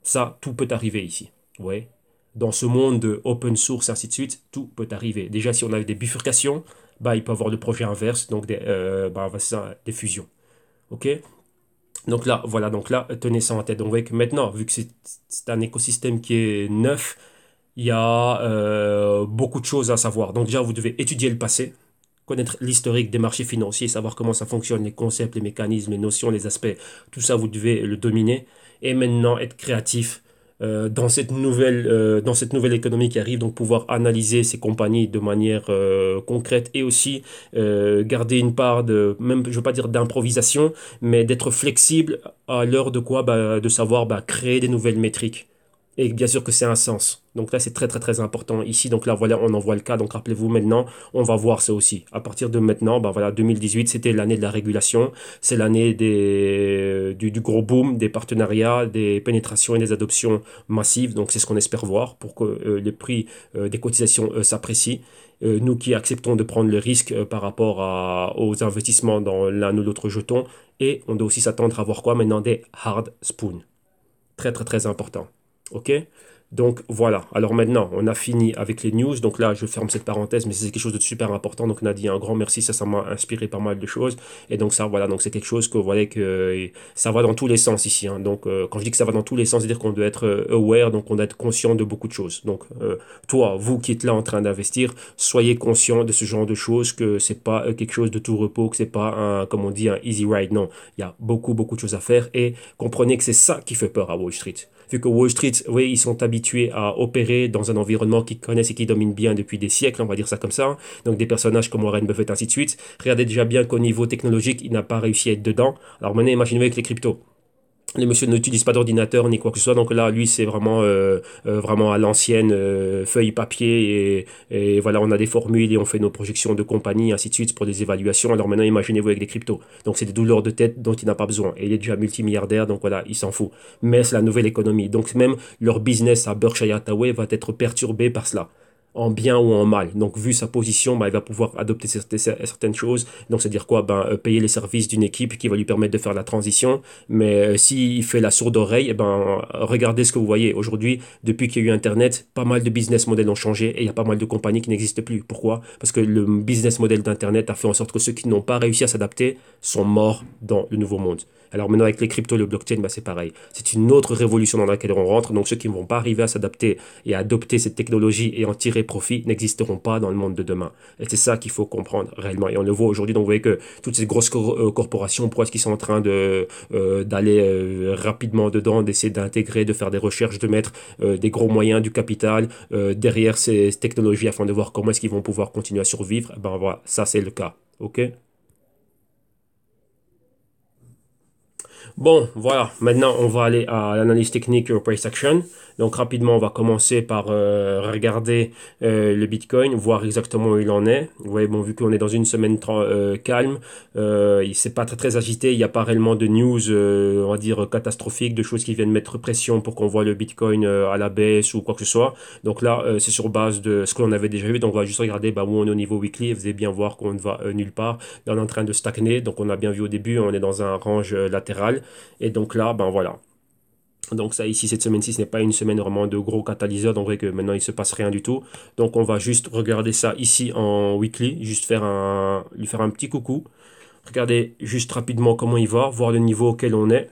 ça, tout peut arriver ici. Vous voyez? Dans ce monde de open source, ainsi de suite, tout peut arriver. Déjà, si on a des bifurcations, bah, il peut y avoir le projet inverse, donc bah, des fusions. OK? Donc là, voilà, donc là, tenez ça en tête. Donc, vous voyez que maintenant, vu que c'est un écosystème qui est neuf, il y a beaucoup de choses à savoir. Donc déjà, vous devez étudier le passé, connaître l'historique des marchés financiers, savoir comment ça fonctionne, les concepts, les mécanismes, les notions, les aspects. Tout ça, vous devez le dominer. Et maintenant, être créatif dans cette nouvelle économie qui arrive, donc pouvoir analyser ces compagnies de manière concrète et aussi garder une part de, même, je veux pas dire d'improvisation, mais d'être flexible à l'heure de quoi, bah, de savoir bah, créer des nouvelles métriques. Et bien sûr que c'est un sens. Donc là, c'est très très très important ici. Donc là, voilà, on en voit le cas. Donc rappelez-vous maintenant, on va voir ça aussi. À partir de maintenant, ben voilà, 2018, c'était l'année de la régulation. C'est l'année du gros boom, des partenariats, des pénétrations et des adoptions massives. Donc c'est ce qu'on espère voir pour que les prix des cotisations s'apprécient. Nous qui acceptons de prendre le risque par rapport aux investissements dans l'un ou l'autre jeton. Et on doit aussi s'attendre à voir quoi maintenant des hard spoons. Très très très important. OK? Donc voilà. Alors maintenant, on a fini avec les news. Donc là, je ferme cette parenthèse, mais c'est quelque chose de super important. Donc Nadia, un grand merci. Ça m'a inspiré pas mal de choses. Et donc ça, voilà. Donc c'est quelque chose que vous voyez que ça va dans tous les sens ici, hein. Donc quand je dis que ça va dans tous les sens, c'est-à-dire qu'on doit être aware, donc on doit être conscient de beaucoup de choses. Donc toi, vous qui êtes là en train d'investir, soyez conscient de ce genre de choses, que c'est pas quelque chose de tout repos, que c'est pas un, comme on dit, un easy ride. Non, il y a beaucoup beaucoup de choses à faire et comprenez que c'est ça qui fait peur à Wall Street. Vu que Wall Street, oui, ils sont habitués à opérer dans un environnement qu'ils connaissent et qu'ils dominent bien depuis des siècles, on va dire ça comme ça. Donc des personnages comme Warren Buffett, ainsi de suite. Regardez déjà bien qu'au niveau technologique, il n'a pas réussi à être dedans. Alors maintenant, imaginez avec les cryptos. Les messieurs n'utilisent pas d'ordinateur ni quoi que ce soit, donc là, lui, c'est vraiment à l'ancienne, feuille papier, et voilà, on a des formules et on fait nos projections de compagnie, ainsi de suite, pour des évaluations. Alors maintenant, imaginez-vous avec des cryptos. Donc c'est des douleurs de tête dont il n'a pas besoin. Et il est déjà multimilliardaire, donc voilà, il s'en fout. Mais c'est la nouvelle économie. Donc même leur business à Berkshire Hathaway va être perturbé par cela, en bien ou en mal. Donc, vu sa position, bah, il va pouvoir adopter certaines choses. Donc, c'est-à-dire quoi? Ben, payer les services d'une équipe qui va lui permettre de faire la transition. Mais s'il fait la sourde oreille, eh ben, regardez ce que vous voyez. Aujourd'hui, depuis qu'il y a eu Internet, pas mal de business models ont changé et il y a pas mal de compagnies qui n'existent plus. Pourquoi? Parce que le business model d'Internet a fait en sorte que ceux qui n'ont pas réussi à s'adapter sont morts dans le nouveau monde. Alors maintenant avec les cryptos, le blockchain, bah, c'est pareil. C'est une autre révolution dans laquelle on rentre. Donc ceux qui ne vont pas arriver à s'adapter et à adopter cette technologie et en tirer profit n'existeront pas dans le monde de demain. Et c'est ça qu'il faut comprendre réellement. Et on le voit aujourd'hui. Donc vous voyez que toutes ces grosses corporations, pourquoi est-ce qu'ils sont en train d'aller rapidement dedans, d'essayer d'intégrer, de faire des recherches, de mettre des gros moyens, du capital derrière ces technologies afin de voir comment est-ce qu'ils vont pouvoir continuer à survivre. Eh ben voilà, ça c'est le cas. OK? Bon, voilà. Maintenant, on va aller à l'analyse technique price action. Donc, rapidement, on va commencer par regarder le Bitcoin, voir exactement où il en est. Vous voyez, bon, vu qu'on est dans une semaine calme, il s'est pas très très agité. Il n'y a pas réellement de news, on va dire, catastrophiques, de choses qui viennent mettre pression pour qu'on voit le Bitcoin à la baisse ou quoi que ce soit. Donc là, c'est sur base de ce qu'on avait déjà vu. Donc, on va juste regarder bah, où on est au niveau weekly. Et vous allez bien voir qu'on ne va nulle part. Là, on est en train de stagner. Donc, on a bien vu au début, on est dans un range latéral. Et donc là, ben voilà. Donc ça ici, cette semaine-ci, ce n'est pas une semaine vraiment de gros catalyseurs, donc vous voyez que maintenant il ne se passe rien du tout. Donc on va juste regarder ça ici en weekly, juste lui faire un petit coucou. Regardez juste rapidement comment il va, voir le niveau auquel on est.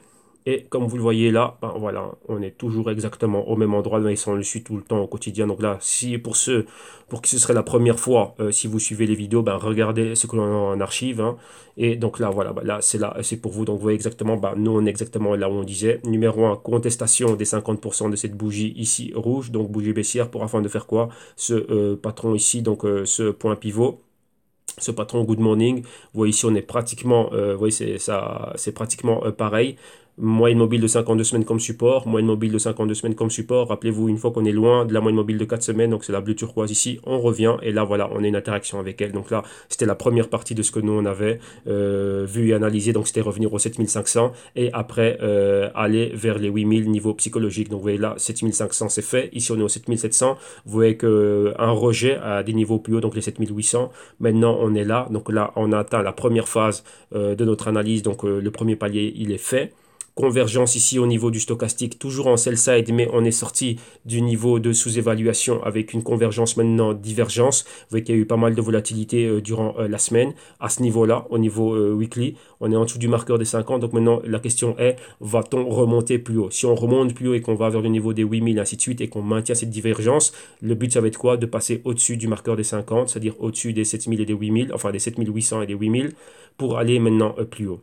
Et comme vous le voyez là, ben voilà, on est toujours exactement au même endroit. Mais on le suit tout le temps au quotidien. Donc là, si pour qui ce serait la première fois, si vous suivez les vidéos, ben regardez ce que l'on a en archive. Hein. Et donc là, voilà, ben là, c'est pour vous. Donc vous voyez exactement, ben, nous on est exactement là où on disait. Numéro 1, contestation des 50% de cette bougie ici rouge, donc bougie baissière, pour afin de faire quoi? Ce patron ici, donc ce point pivot. Ce patron Good Morning, vous voyez ici on est pratiquement, vous voyez c'est pratiquement pareil. Moyenne mobile de 52 semaines comme support, moyenne mobile de 52 semaines comme support. Rappelez-vous, une fois qu'on est loin de la moyenne mobile de 4 semaines, donc c'est la bleue turquoise ici, on revient et là voilà, on a une interaction avec elle. Donc là, c'était la première partie de ce que nous on avait vu et analysé, donc c'était revenir aux 7500 et après aller vers les 8000 niveau psychologique. Donc vous voyez là, 7500 c'est fait, ici on est aux 7700. Vous voyez qu'un rejet à des niveaux plus hauts, donc les 7800. Maintenant on est là, donc là on a atteint la première phase de notre analyse, donc le premier palier il est fait. Convergence ici au niveau du stochastique, toujours en sell side, mais on est sorti du niveau de sous-évaluation avec une convergence maintenant divergence. Vous voyez qu'il y a eu pas mal de volatilité durant la semaine. À ce niveau-là, au niveau weekly, on est en dessous du marqueur des 50. Donc maintenant, la question est, va-t-on remonter plus haut? Si on remonte plus haut et qu'on va vers le niveau des 8000, ainsi de suite, et qu'on maintient cette divergence, le but, ça va être quoi? De passer au-dessus du marqueur des 50, c'est-à-dire au-dessus des 7000 et des 8000, enfin des 7800 et des 8000, pour aller maintenant plus haut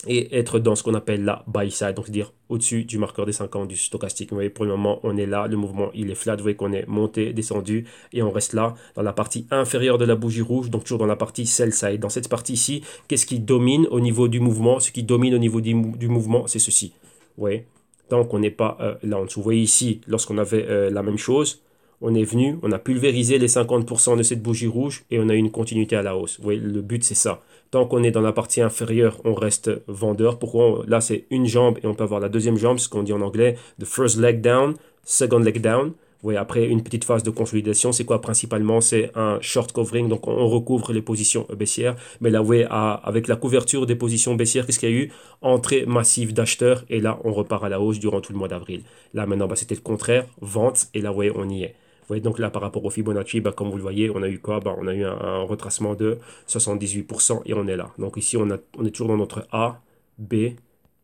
et être dans ce qu'on appelle la buy side, donc c'est-à-dire au-dessus du marqueur des 50 du stochastique. Vous voyez, pour le moment, on est là, le mouvement, il est flat, vous voyez qu'on est monté, descendu, et on reste là, dans la partie inférieure de la bougie rouge, donc toujours dans la partie sell side. Dans cette partie-ci, qu'est-ce qui domine au niveau du mouvement? Ce qui domine au niveau du mouvement, c'est ceci. Vous voyez, tant qu'on n'est pas là en dessous. Vous voyez ici, lorsqu'on avait la même chose, on est venu, on a pulvérisé les 50% de cette bougie rouge, et on a eu une continuité à la hausse. Vous voyez, le but, c'est ça. Tant qu'on est dans la partie inférieure, on reste vendeur. Pourquoi? Là, c'est une jambe et on peut avoir la deuxième jambe, ce qu'on dit en anglais, the first leg down, second leg down. Vous voyez, après une petite phase de consolidation, c'est quoi principalement? C'est un short covering, donc on recouvre les positions baissières. Mais là, vous voyez, avec la couverture des positions baissières, qu'est-ce qu'il y a eu? Entrée massive d'acheteurs et là, on repart à la hausse durant tout le mois d'avril. Là, maintenant, bah, c'était le contraire, vente et là, vous voyez, on y est. Vous voyez, donc là, par rapport au Fibonacci, bah, comme vous le voyez, on a eu quoi? Bah, on a eu un retracement de 78% et on est là. Donc ici, on est toujours dans notre A, B,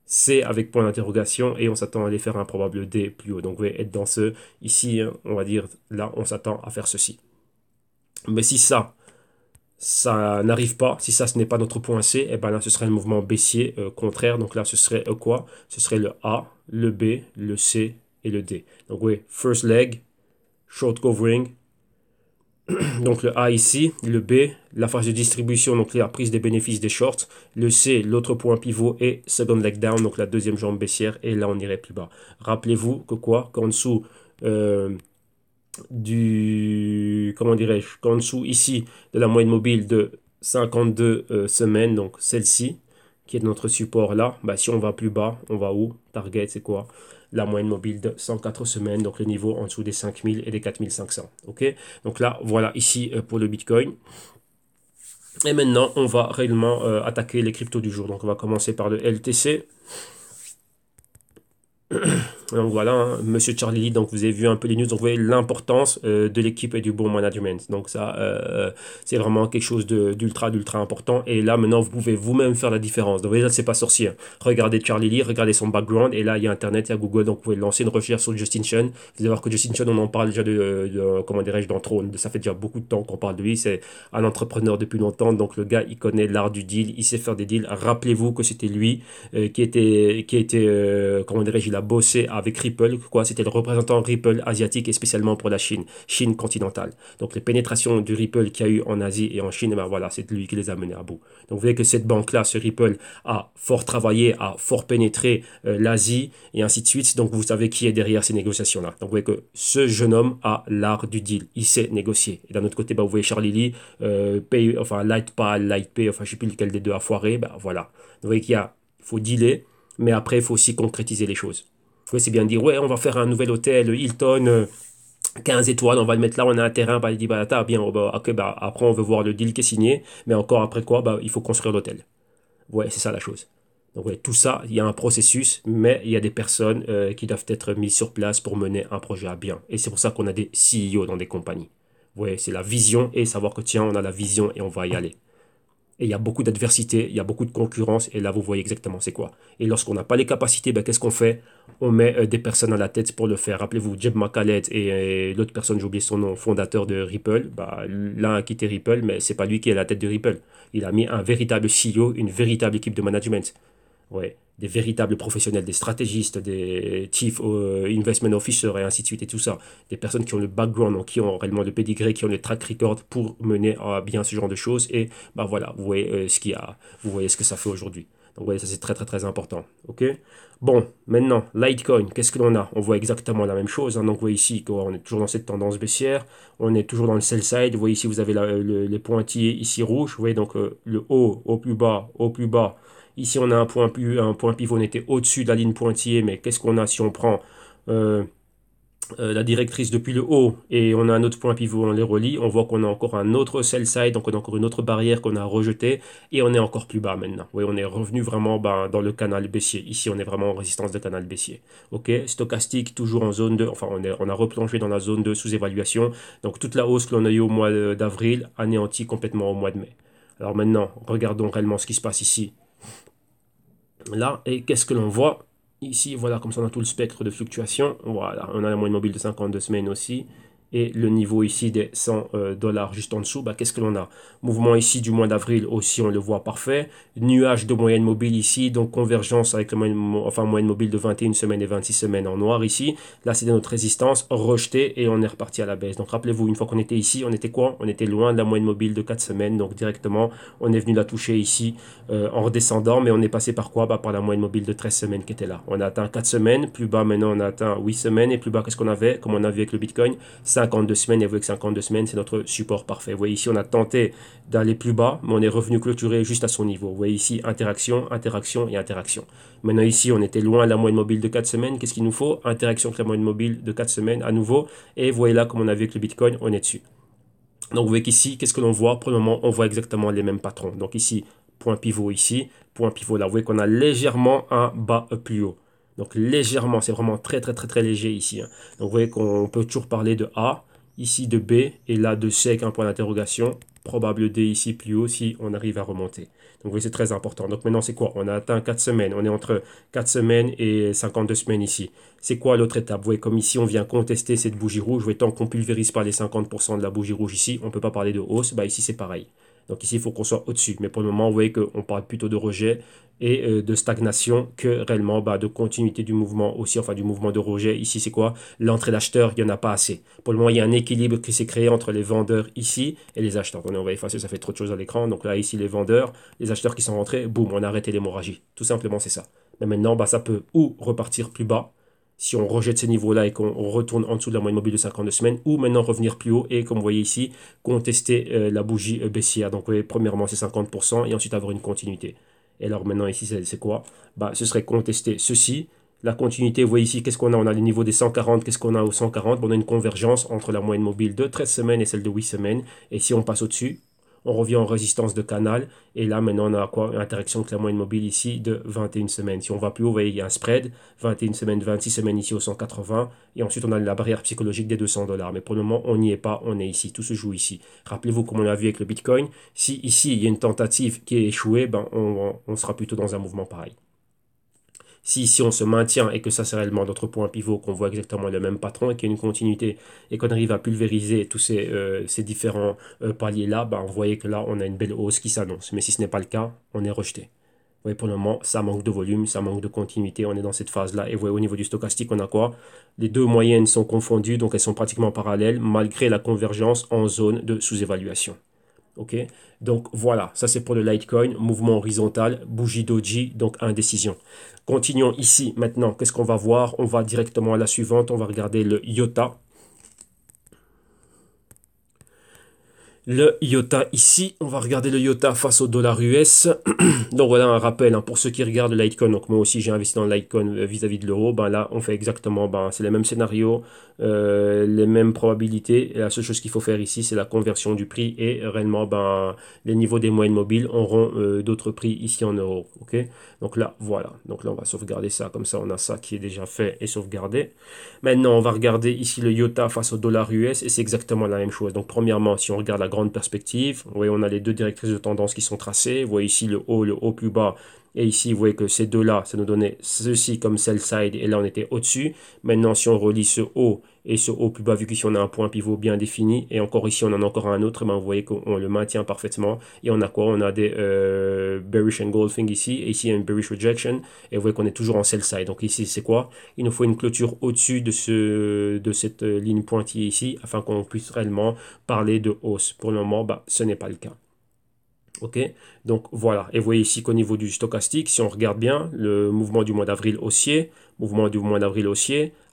C avec point d'interrogation et on s'attend à aller faire un probable D plus haut. Donc vous voyez, être dans ce, ici, on va dire, là, on s'attend à faire ceci. Mais si ça n'arrive pas, si ça, ce n'est pas notre point C, et ben là, ce serait un mouvement baissier contraire. Donc là, ce serait quoi? Ce serait le A, le B, le C et le D. Donc vous voyez, first leg, short covering, donc le A ici, le B, la phase de distribution, donc la prise des bénéfices des shorts, le C, l'autre point pivot et second leg down, donc la deuxième jambe baissière et là on irait plus bas. Rappelez-vous que quoi? Qu'en dessous comment dirais-je, qu'en dessous ici de la moyenne mobile de 52 semaines, donc celle-ci, qui est notre support là, bah, si on va plus bas, on va où? Target, c'est quoi? La moyenne mobile de 104 semaines, donc le niveau en dessous des 5000 et des 4500. Ok, donc là, voilà ici pour le Bitcoin. Et maintenant, on va réellement attaquer les cryptos du jour. Donc, on va commencer par le LTC. Donc voilà, hein, Monsieur Charlie Lee, donc vous avez vu un peu les news, donc vous voyez l'importance de l'équipe et du bon management. Donc ça, c'est vraiment quelque chose d'ultra important. Et là, maintenant, vous pouvez vous-même faire la différence. Donc déjà, c'est pas sorcier. Regardez Charlie Lee, regardez son background. Et là, il y a Internet, il y a Google, donc vous pouvez lancer une recherche sur Justin Sun. Vous allez voir que Justin Sun, on en parle déjà comment dirais-je, dans Trône. Ça fait déjà beaucoup de temps qu'on parle de lui. C'est un entrepreneur depuis longtemps. Donc le gars, il connaît l'art du deal, il sait faire des deals. Rappelez-vous que c'était lui qui était comment dirais-je, il a bossé avec Ripple, quoi, c'était le représentant Ripple asiatique et spécialement pour la Chine continentale. Donc les pénétrations du Ripple qu'il y a eu en Asie et en Chine, ben voilà, c'est lui qui les a menés à bout. Donc vous voyez que cette banque-là, ce Ripple, a fort travaillé, a fort pénétré l'Asie et ainsi de suite. Donc vous savez qui est derrière ces négociations-là. Donc vous voyez que ce jeune homme a l'art du deal, il sait négocier. Et d'un autre côté, ben, vous voyez Charlie Lee, Lightpay, enfin je ne sais plus lequel des deux a foiré, ben voilà. Vous voyez il faut dealer, mais après il faut aussi concrétiser les choses. Oui, c'est bien de dire, ouais, on va faire un nouvel hôtel, Hilton, 15 étoiles, on va le mettre là, on a un terrain, bah, il dit, bah, bien, bah, ok, bah, après, on veut voir le deal qui est signé, mais encore après quoi, bah, il faut construire l'hôtel. Ouais, c'est ça la chose. Donc ouais, tout ça, il y a un processus, mais il y a des personnes qui doivent être mises sur place pour mener un projet à bien. Et c'est pour ça qu'on a des CEO dans des compagnies. Ouais, c'est la vision et savoir que tiens, on a la vision et on va y aller. Et il y a beaucoup d'adversité, il y a beaucoup de concurrence, et là vous voyez exactement c'est quoi. Et lorsqu'on n'a pas les capacités, ben, qu'est-ce qu'on fait? On met des personnes à la tête pour le faire. Rappelez-vous, Jeb McCallet et l'autre personne, j'ai oublié son nom, fondateur de Ripple, bah, l'un a quitté Ripple, mais c'est pas lui qui est à la tête de Ripple. Il a mis un véritable CEO, une véritable équipe de management. Ouais, des véritables professionnels, des stratégistes, des chief investment officers et ainsi de suite et tout ça. Des personnes qui ont le background, donc qui ont réellement le pedigree, qui ont le track record pour mener à bien ce genre de choses. Et bah voilà, vous voyez ce qu'il y a, vous voyez ce que ça fait aujourd'hui. Donc vous voyez, ça c'est très très très important. Ok. Bon, maintenant, Litecoin, qu'est-ce que l'on a? On voit exactement la même chose, hein. Donc vous voyez ici qu'on est toujours dans cette tendance baissière. On est toujours dans le sell side. Vous voyez ici, vous avez les pointillés ici rouges. Vous voyez donc le haut, au plus bas, au plus bas. Ici, on a un point pivot, on était au-dessus de la ligne pointillée, mais qu'est-ce qu'on a si on prend euh, la directrice depuis le haut et on a un autre point pivot, on les relie, on voit qu'on a encore un autre sell side, donc on a encore une autre barrière qu'on a rejetée et on est encore plus bas maintenant. Oui, on est revenu vraiment dans le canal baissier. Ici, on est vraiment en résistance de canal baissier. Ok, stochastique toujours en zone 2, enfin on a replongé dans la zone de sous-évaluation. Donc toute la hausse que l'on a eu au mois d'avril anéantie complètement au mois de mai. Alors maintenant, regardons réellement ce qui se passe ici. Là, et qu'est-ce que l'on voit? Ici, voilà, comme ça on a tout le spectre de fluctuation. Voilà, on a la moyenne mobile de 52 semaines aussi. Et le niveau ici des 100 dollars juste en dessous, bah, qu'est-ce que l'on a? Mouvement ici du mois d'avril aussi, on le voit parfait. Nuage de moyenne mobile ici, donc convergence avec le moyenne mobile de 21 semaines et 26 semaines en noir ici. Là, c'était notre résistance rejetée et on est reparti à la baisse. Donc rappelez-vous, une fois qu'on était ici, on était quoi? On était loin de la moyenne mobile de 4 semaines. Donc directement, on est venu la toucher ici en redescendant, mais on est passé par quoi? Bah, par la moyenne mobile de 13 semaines qui était là. On a atteint 4 semaines, plus bas maintenant on a atteint 8 semaines, et plus bas qu'est-ce qu'on avait? Comme on a vu avec le Bitcoin, 52 semaines, et vous voyez que 52 semaines, c'est notre support parfait. Vous voyez ici, on a tenté d'aller plus bas, mais on est revenu clôturer juste à son niveau. Vous voyez ici, interaction, interaction et interaction. Maintenant ici, on était loin de la moyenne mobile de 4 semaines. Qu'est-ce qu'il nous faut? Interaction avec la moyenne mobile de 4 semaines à nouveau. Et vous voyez là, comme on a vu avec le Bitcoin, on est dessus. Donc vous voyez qu'ici, qu'est-ce que l'on voit? Pour le moment, on voit exactement les mêmes patrons. Donc ici, point pivot ici, point pivot là. Vous voyez qu'on a légèrement un bas plus haut. Donc légèrement, c'est vraiment très très très très léger ici, hein. Donc vous voyez qu'on peut toujours parler de A, ici de B, et là de C avec un point d'interrogation. Probable D ici plus haut si on arrive à remonter. Donc vous voyez, c'est très important. Donc maintenant, c'est quoi? On a atteint 4 semaines. On est entre 4 semaines et 52 semaines ici. C'est quoi l'autre étape? Vous voyez, comme ici, on vient contester cette bougie rouge. Vous voyez, tant qu'on pulvérise pas les 50% de la bougie rouge ici, on ne peut pas parler de hausse. Bah, ici, c'est pareil. Donc ici, il faut qu'on soit au-dessus. Mais pour le moment, vous voyez qu'on parle plutôt de rejet et de stagnation que réellement bah, de continuité du mouvement aussi, enfin du mouvement de rejet. Ici, c'est quoi? L'entrée d'acheteurs, il n'y en a pas assez. Pour le moment, il y a un équilibre qui s'est créé entre les vendeurs ici et les acheteurs. Attendez, on va effacer, ça fait trop de choses à l'écran. Donc là, ici, les vendeurs, les acheteurs qui sont rentrés, boum, on a arrêté l'hémorragie. Tout simplement, c'est ça. Mais maintenant, bah, ça peut ou repartir plus bas, si on rejette ces niveaux-là et qu'on retourne en dessous de la moyenne mobile de 52 semaines, ou maintenant revenir plus haut et, comme vous voyez ici, contester la bougie baissière. Donc, vous voyez, premièrement, c'est 50% et ensuite avoir une continuité. Et alors, maintenant, ici, c'est quoi? Bah, ce serait contester ceci. La continuité, vous voyez ici, qu'est-ce qu'on a? On a le niveau des 140, qu'est-ce qu'on a au 140? Bon, on a une convergence entre la moyenne mobile de 13 semaines et celle de 8 semaines. Et si on passe au-dessus, on revient en résistance de canal. Et là, maintenant, on a quoi? Une interaction avec la moyenne mobile ici de 21 semaines. Si on va plus haut, vous voyez, il y a un spread. 21 semaines, 26 semaines ici au 180. Et ensuite, on a la barrière psychologique des 200 dollars. Mais pour le moment, on n'y est pas. On est ici. Tout se joue ici. Rappelez-vous, comme on l'a vu avec le Bitcoin, si ici, il y a une tentative qui est échouée, ben, on sera plutôt dans un mouvement pareil. Si ici on se maintient et que ça c'est réellement notre point pivot, qu'on voit exactement le même patron et qu'il y a une continuité et qu'on arrive à pulvériser tous ces différents paliers-là, ben, vous voyez que là on a une belle hausse qui s'annonce. Mais si ce n'est pas le cas, on est rejeté. Vous voyez, pour le moment, ça manque de volume, ça manque de continuité, on est dans cette phase-là. Et vous voyez, au niveau du stochastique, on a quoi? Les deux moyennes sont confondues, donc elles sont pratiquement parallèles, malgré la convergence en zone de sous-évaluation. Ok, donc voilà, ça c'est pour le Litecoin, mouvement horizontal, bougie doji, donc indécision. Continuons ici maintenant, qu'est-ce qu'on va voir? On va directement à la suivante, on va regarder le IOTA. le IOTA ici. On va regarder le IOTA face au dollar US. Donc voilà un rappel hein, pour ceux qui regardent le Litecoin. Donc moi aussi j'ai investi dans le Litecoin vis-à-vis de l'euro. Ben là on fait exactement, ben, c'est les mêmes scénarios, les mêmes probabilités. Et la seule chose qu'il faut faire ici c'est la conversion du prix et réellement ben, les niveaux des moyennes mobiles auront d'autres prix ici en euros. Ok, donc là voilà. Donc là on va sauvegarder ça comme ça on a ça qui est déjà fait et sauvegardé. Maintenant on va regarder ici le IOTA face au dollar US et c'est exactement la même chose. Donc premièrement si on regarde la grande perspective, vous voyez on a les deux directrices de tendance qui sont tracées. Vous voyez ici le haut plus bas. Et ici, vous voyez que ces deux-là, ça nous donnait ceci comme sell side. Et là, on était au-dessus. Maintenant, si on relie ce haut et ce haut plus bas, vu qu'ici, on a un point pivot bien défini. Et encore ici, on en a encore un autre. Ben, vous voyez qu'on le maintient parfaitement. Et on a quoi? On a des bearish engulfing ici. Et ici, une bearish rejection. Et vous voyez qu'on est toujours en sell side. Donc ici, c'est quoi? Il nous faut une clôture au-dessus de cette ligne pointillée ici. Afin qu'on puisse réellement parler de hausse. Pour le moment, bah, ce n'est pas le cas. Ok, donc voilà. Et vous voyez ici qu'au niveau du stochastique, si on regarde bien, le mouvement du mois d'avril haussier,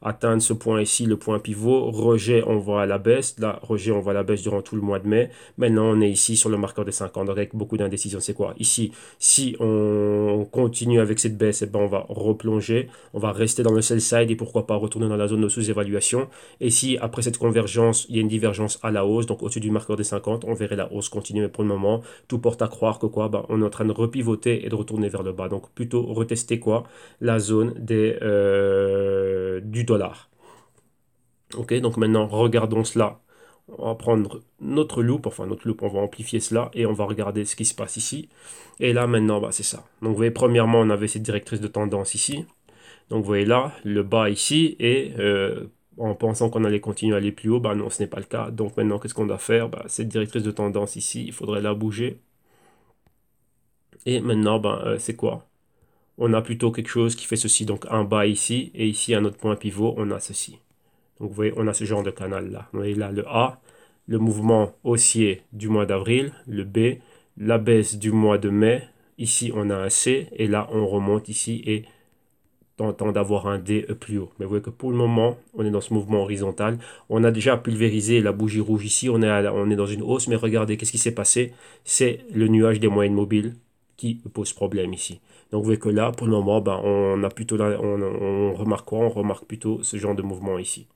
atteindre ce point ici, le point pivot, rejet, on voit à la baisse. Là, rejet, on voit à la baisse durant tout le mois de mai. Maintenant, on est ici sur le marqueur des 50, avec beaucoup d'indécision. C'est quoi? Ici, si on continue avec cette baisse, eh ben, on va replonger, on va rester dans le sell side et pourquoi pas retourner dans la zone de sous-évaluation. Et si après cette convergence, il y a une divergence à la hausse, donc au-dessus du marqueur des 50, on verrait la hausse continuer. Mais pour le moment, tout porte à croire que quoi? Ben, on est en train de repivoter et de retourner vers le bas. Donc plutôt retester quoi? La zone du dollar. Ok, donc maintenant regardons cela. On va prendre notre loupe, on va amplifier cela et on va regarder ce qui se passe ici. Et là maintenant, bah, c'est ça. Donc vous voyez, premièrement, on avait cette directrice de tendance ici. Donc vous voyez là, le bas ici et en pensant qu'on allait continuer à aller plus haut, bah non, ce n'est pas le cas. Donc maintenant, qu'est-ce qu'on doit faire? Bah, cette directrice de tendance ici, il faudrait la bouger. Et maintenant, c'est quoi? On a plutôt quelque chose qui fait ceci, donc un bas ici, et ici un autre point pivot, on a ceci. Donc vous voyez, on a ce genre de canal là. Vous voyez là le A, le mouvement haussier du mois d'avril, le B, la baisse du mois de mai, ici on a un C, et là on remonte ici et tentant d'avoir un D plus haut. Mais vous voyez que pour le moment, on est dans ce mouvement horizontal. On a déjà pulvérisé la bougie rouge ici, on est dans une hausse, mais regardez, qu'est-ce qui s'est passé? C'est le nuage des moyennes mobiles qui pose problème ici. Donc vous voyez que là, pour le moment, on a plutôt on remarque quoi? On remarque plutôt ce genre de mouvement ici.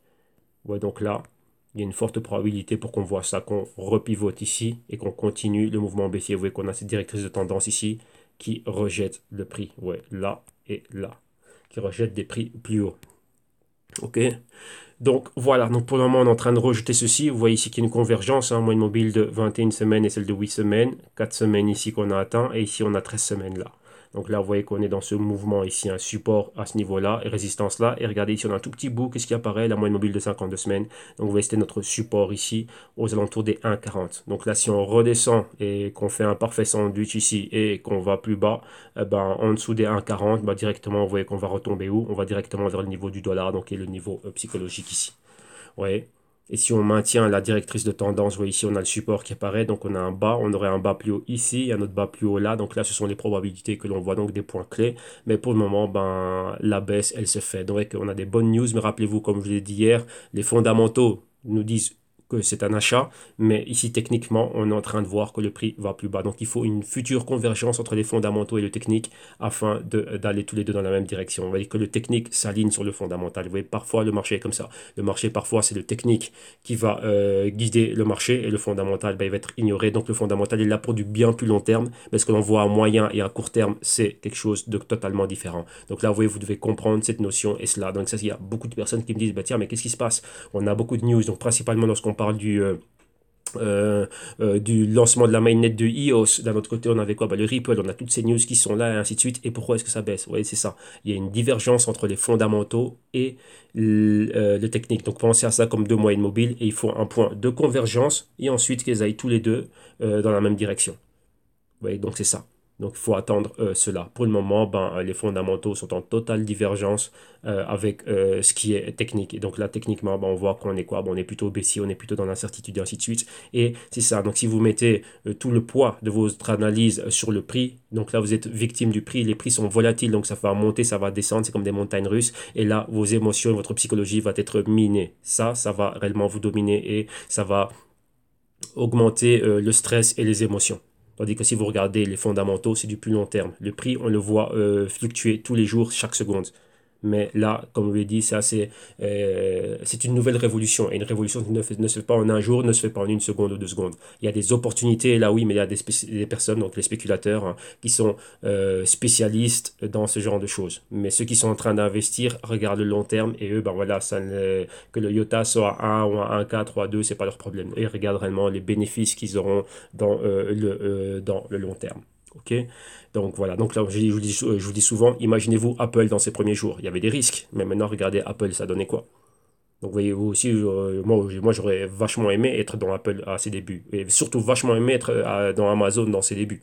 Vous voyez donc là, il y a une forte probabilité pour qu'on voit ça, qu'on repivote ici et qu'on continue le mouvement baissier. Vous voyez qu'on a cette directrice de tendance ici qui rejette le prix. Ouais, là et là, qui rejette des prix plus hauts. Ok, donc voilà, donc pour le moment on est en train de rejeter ceci. Vous voyez ici qu'il y a une convergence, hein, moyenne mobile de 21 semaines et celle de 8 semaines. 4 semaines ici qu'on a atteint et ici on a 13 semaines là. Donc là vous voyez qu'on est dans ce mouvement ici, un support à ce niveau-là et résistance là. Et regardez ici on a un tout petit bout, qu'est-ce qui apparaît? La moyenne mobile de 52 semaines. Donc vous voyez c'était notre support ici aux alentours des 1,40. Donc là si on redescend et qu'on fait un parfait sandwich ici et qu'on va plus bas, en dessous des 1,40, directement vous voyez qu'on va retomber où? On va directement vers le niveau du dollar, donc qui est le niveau psychologique ici. Ouais. Et si on maintient la directrice de tendance, vous voyez ici on a le support qui apparaît, donc on a un bas, on aurait un bas plus haut ici, un autre bas plus haut là, donc là ce sont les probabilités que l'on voit, donc des points clés, mais pour le moment la baisse elle se fait, donc on a des bonnes news, mais rappelez-vous comme je l'ai dit hier, les fondamentaux nous disent que c'est un achat, mais ici techniquement on est en train de voir que le prix va plus bas, donc il faut une future convergence entre les fondamentaux et le technique afin d'aller tous les deux dans la même direction. Vous voyez que le technique s'aligne sur le fondamental, vous voyez parfois le marché est comme ça, le marché parfois c'est le technique qui va guider le marché et le fondamental il va être ignoré, donc le fondamental est là pour du bien plus long terme, mais ce que l'on voit à moyen et à court terme c'est quelque chose de totalement différent. Donc là vous voyez vous devez comprendre cette notion et cela, donc ça il y a beaucoup de personnes qui me disent tiens mais qu'est-ce qui se passe? On a beaucoup de news, donc principalement lorsqu'on parle du lancement de la mainnet de EOS. D'un autre côté, on avait quoi? Le Ripple, on a toutes ces news qui sont là et ainsi de suite. Et pourquoi est-ce que ça baisse? Vous voyez, c'est ça. Il y a une divergence entre les fondamentaux et le technique. Donc pensez à ça comme deux moyennes mobiles et il faut un point de convergence et ensuite qu'ils aillent tous les deux dans la même direction. Vous voyez, donc c'est ça. Donc il faut attendre cela. Pour le moment, les fondamentaux sont en totale divergence avec ce qui est technique. Et donc là, techniquement, on voit qu'on est quoi? On est plutôt baissier, on est plutôt dans l'incertitude et ainsi de suite. Et c'est ça. Donc si vous mettez tout le poids de votre analyse sur le prix, donc là vous êtes victime du prix. Les prix sont volatiles, donc ça va monter, ça va descendre. C'est comme des montagnes russes. Et là, vos émotions, votre psychologie va être minée. Ça va réellement vous dominer et ça va augmenter le stress et les émotions. Tandis que si vous regardez les fondamentaux, c'est du plus long terme. Le prix, on le voit fluctuer tous les jours, chaque seconde. Mais là, comme je l'ai dit, c'est une nouvelle révolution. Et une révolution qui ne se fait pas en un jour, ne se fait pas en une seconde ou 2 secondes. Il y a des opportunités, là oui, mais il y a des personnes, donc les spéculateurs, hein, qui sont spécialistes dans ce genre de choses. Mais ceux qui sont en train d'investir regardent le long terme et eux, ben voilà, que le IOTA soit à 1 ou à 1,4 ou à 2, c'est pas leur problème. Ils regardent réellement les bénéfices qu'ils auront dans le long terme. Ok? Donc voilà, donc là je vous dis souvent, imaginez-vous Apple dans ses premiers jours. Il y avait des risques, mais maintenant regardez Apple, ça donnait quoi? Donc voyez, vous aussi, moi j'aurais vachement aimé être dans Apple à ses débuts. Et surtout vachement aimé être dans Amazon dans ses débuts.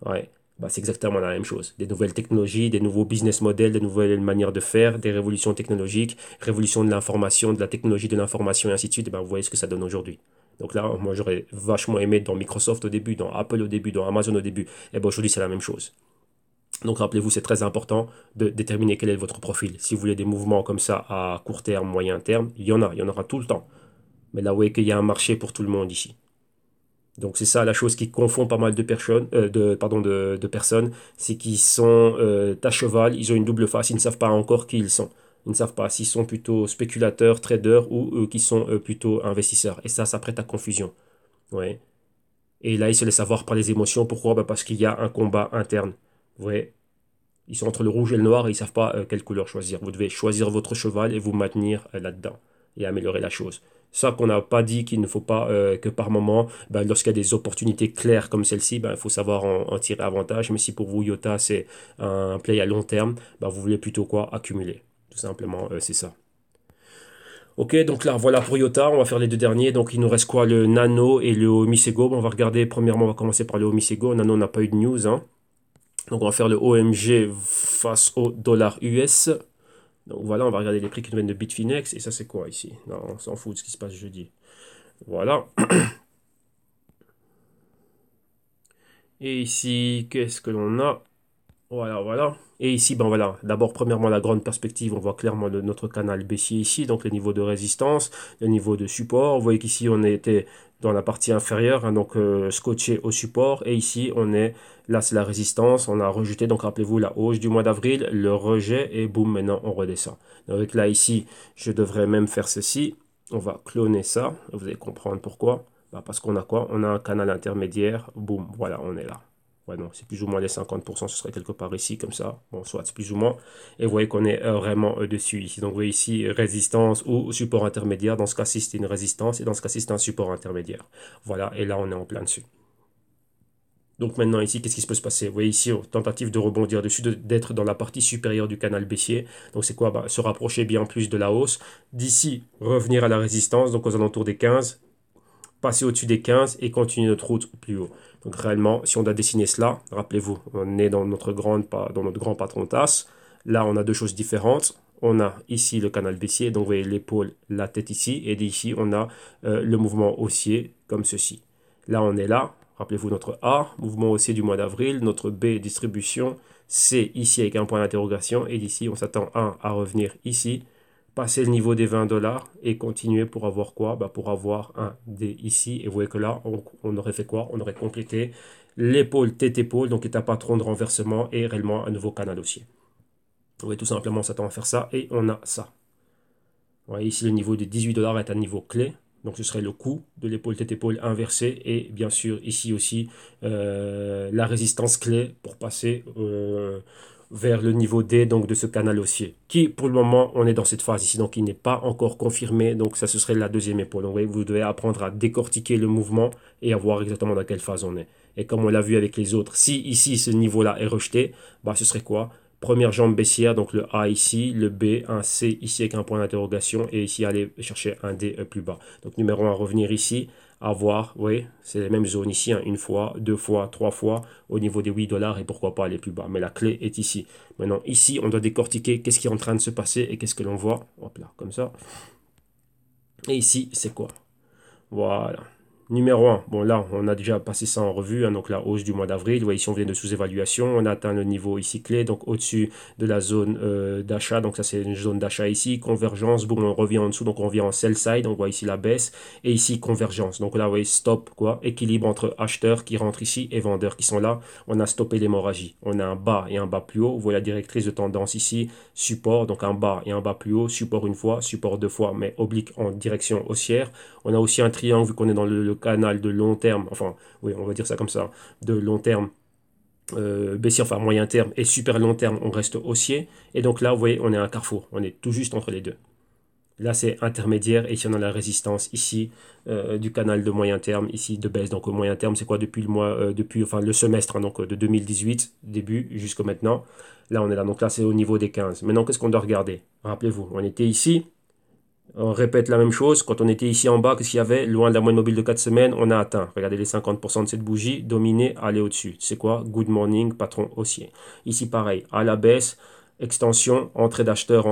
Ouais, bah, c'est exactement la même chose. Des nouvelles technologies, des nouveaux business models, des nouvelles manières de faire, des révolutions technologiques, révolution de l'information, de la technologie de l'information et ainsi de suite. Et ben, vous voyez ce que ça donne aujourd'hui. Donc là, moi j'aurais vachement aimé être dans Microsoft au début, dans Apple au début, dans Amazon au début. Et ben aujourd'hui c'est la même chose. Donc rappelez-vous, c'est très important de déterminer quel est votre profil. Si vous voulez des mouvements comme ça à court terme, moyen terme, il y en aura tout le temps. Mais là, vous voyez qu'il y a un marché pour tout le monde ici. Donc c'est ça la chose qui confond pas mal de personnes, de personnes, c'est qu'ils sont à cheval, ils ont une double face, ils ne savent pas encore qui ils sont. Ils ne savent pas s'ils sont plutôt spéculateurs, traders ou qui sont plutôt investisseurs. Et ça prête à confusion. Ouais. Et là, ils se laissent avoir par les émotions. Pourquoi? Bah, parce qu'il y a un combat interne. Ouais. Ils sont entre le rouge et le noir et ils ne savent pas quelle couleur choisir. Vous devez choisir votre cheval et vous maintenir là-dedans et améliorer la chose. Ça qu'on n'a pas dit qu'il ne faut pas que par moment, ben, lorsqu'il y a des opportunités claires comme celle-ci, ben, il faut savoir en tirer avantage. Mais si pour vous, Iota, c'est un play à long terme, ben, vous voulez plutôt quoi? Accumuler. Tout simplement, c'est ça. Ok, donc là, voilà pour Iota. On va faire les deux derniers. Donc il nous reste quoi? Le Nano et le Omisego. Bon, on va regarder. Premièrement, on va commencer par le Omisego. Nano, on n'a pas eu de news, hein. Donc on va faire le OMG face au dollar US. Donc voilà, on va regarder les prix qui nous viennent de Bitfinex. Et ça, c'est quoi ici? Non, on s'en fout de ce qui se passe jeudi. Voilà. Et ici, qu'est-ce que l'on a? Voilà, voilà. Et ici, ben voilà, d'abord, premièrement, la grande perspective, on voit clairement notre canal baissier ici, donc les niveaux de résistance, le niveau de support. Vous voyez qu'ici, on était dans la partie inférieure, hein, donc scotché au support. Et ici, là, c'est la résistance. On a rejeté, donc rappelez-vous, la hausse du mois d'avril, le rejet, et boum, maintenant, on redescend. Donc là, ici, je devrais même faire ceci. On va cloner ça. Vous allez comprendre pourquoi. Bah, parce qu'on a quoi? On a un canal intermédiaire. Boum, voilà, on est là. Ouais, non, c'est plus ou moins les 50%, ce serait quelque part ici, comme ça. Bon, soit c'est plus ou moins. Et vous voyez qu'on est vraiment dessus ici. Donc, vous voyez ici, résistance ou support intermédiaire. Dans ce cas-ci, c'est une résistance. Et dans ce cas-ci, c'est un support intermédiaire. Voilà, et là, on est en plein dessus. Donc maintenant ici, qu'est-ce qui se peut se passer? Vous voyez ici, tentative de rebondir dessus, d'être dans la partie supérieure du canal baissier. Donc c'est quoi? Bah, se rapprocher bien plus de la hausse. D'ici, revenir à la résistance, donc aux alentours des 15, passer au-dessus des 15 et continuer notre route plus haut. Donc réellement, si on doit dessiner cela, rappelez-vous, on est dans notre grand patron tasse. Là, on a deux choses différentes. On a ici le canal baissier, donc vous voyez l'épaule, la tête ici, et d'ici, on a le mouvement haussier comme ceci. Là, on est là. Rappelez-vous notre A, mouvement haussier du mois d'avril, notre B, distribution, C ici avec un point d'interrogation, et d'ici, on s'attend à revenir ici, passer le niveau des 20 dollars et continuer pour avoir quoi? Bah pour avoir un D ici. Et vous voyez que là, on aurait fait quoi? On aurait complété l'épaule, tête-épaule, donc est un patron de renversement et réellement un nouveau canal haussier. Vous voyez, tout simplement, on s'attend à faire ça et on a ça. Vous voyez, ici, le niveau de 18 dollars est un niveau clé. Donc, ce serait le coût de l'épaule tête-épaule inversé. Et bien sûr, ici aussi, la résistance clé pour passer vers le niveau D donc de ce canal haussier. Qui, pour le moment, on est dans cette phase ici. Donc, il n'est pas encore confirmé. Donc, ça, ce serait la deuxième épaule. Donc, vous devez apprendre à décortiquer le mouvement et à voir exactement dans quelle phase on est. Et comme on l'a vu avec les autres, si ici, ce niveau-là est rejeté, bah, ce serait quoi? Première jambe baissière, donc le A ici, le B, un C ici avec un point d'interrogation et ici aller chercher un D plus bas. Donc numéro 1, revenir ici, avoir, oui, c'est les mêmes zones ici, hein, une fois, deux fois, trois fois au niveau des 8 dollars et pourquoi pas aller plus bas. Mais la clé est ici. Maintenant ici, on doit décortiquer qu'est-ce qui est en train de se passer et qu'est-ce que l'on voit. Hop là, comme ça. Et ici, c'est quoi? Voilà. Numéro un, bon là, on a déjà passé ça en revue, hein, donc la hausse du mois d'avril. Vous voyez, ici, on vient de sous-évaluation. On a atteint le niveau ici clé, donc au-dessus de la zone d'achat. Donc ça, c'est une zone d'achat ici. Convergence, boum, on revient en dessous, donc on revient en sell side. On voit ici la baisse. Et ici, convergence. Donc là, vous voyez, stop, quoi. Équilibre entre acheteurs qui rentrent ici et vendeurs qui sont là. On a stoppé l'hémorragie. On a un bas et un bas plus haut. Vous voyez la directrice de tendance ici. Support, donc un bas et un bas plus haut. Support une fois, support deux fois, mais oblique en direction haussière. On a aussi un triangle, vu qu'on est dans le canal de long terme, enfin, oui, on va dire ça comme ça, de long terme, baissier, enfin moyen terme, et super long terme, on reste haussier. Et donc là, vous voyez, on est à un carrefour, on est tout juste entre les deux. Là, c'est intermédiaire, et ici, on a la résistance, ici, du canal de moyen terme, ici, de baisse. Donc, au moyen terme, c'est quoi depuis le mois, enfin, le semestre, hein, donc, de 2018, début, jusqu'au maintenant. Là, on est là, donc là, c'est au niveau des 15. Maintenant, qu'est-ce qu'on doit regarder? Rappelez-vous, on était ici, on répète la même chose. Quand on était ici en bas, qu'est-ce qu'il y avait? Loin de la moyenne mobile de 4 semaines, on a atteint. Regardez les 50% de cette bougie, dominé, aller au-dessus. C'est quoi? Good morning, patron haussier. Ici, pareil, à la baisse, extension, entrée d'acheteur,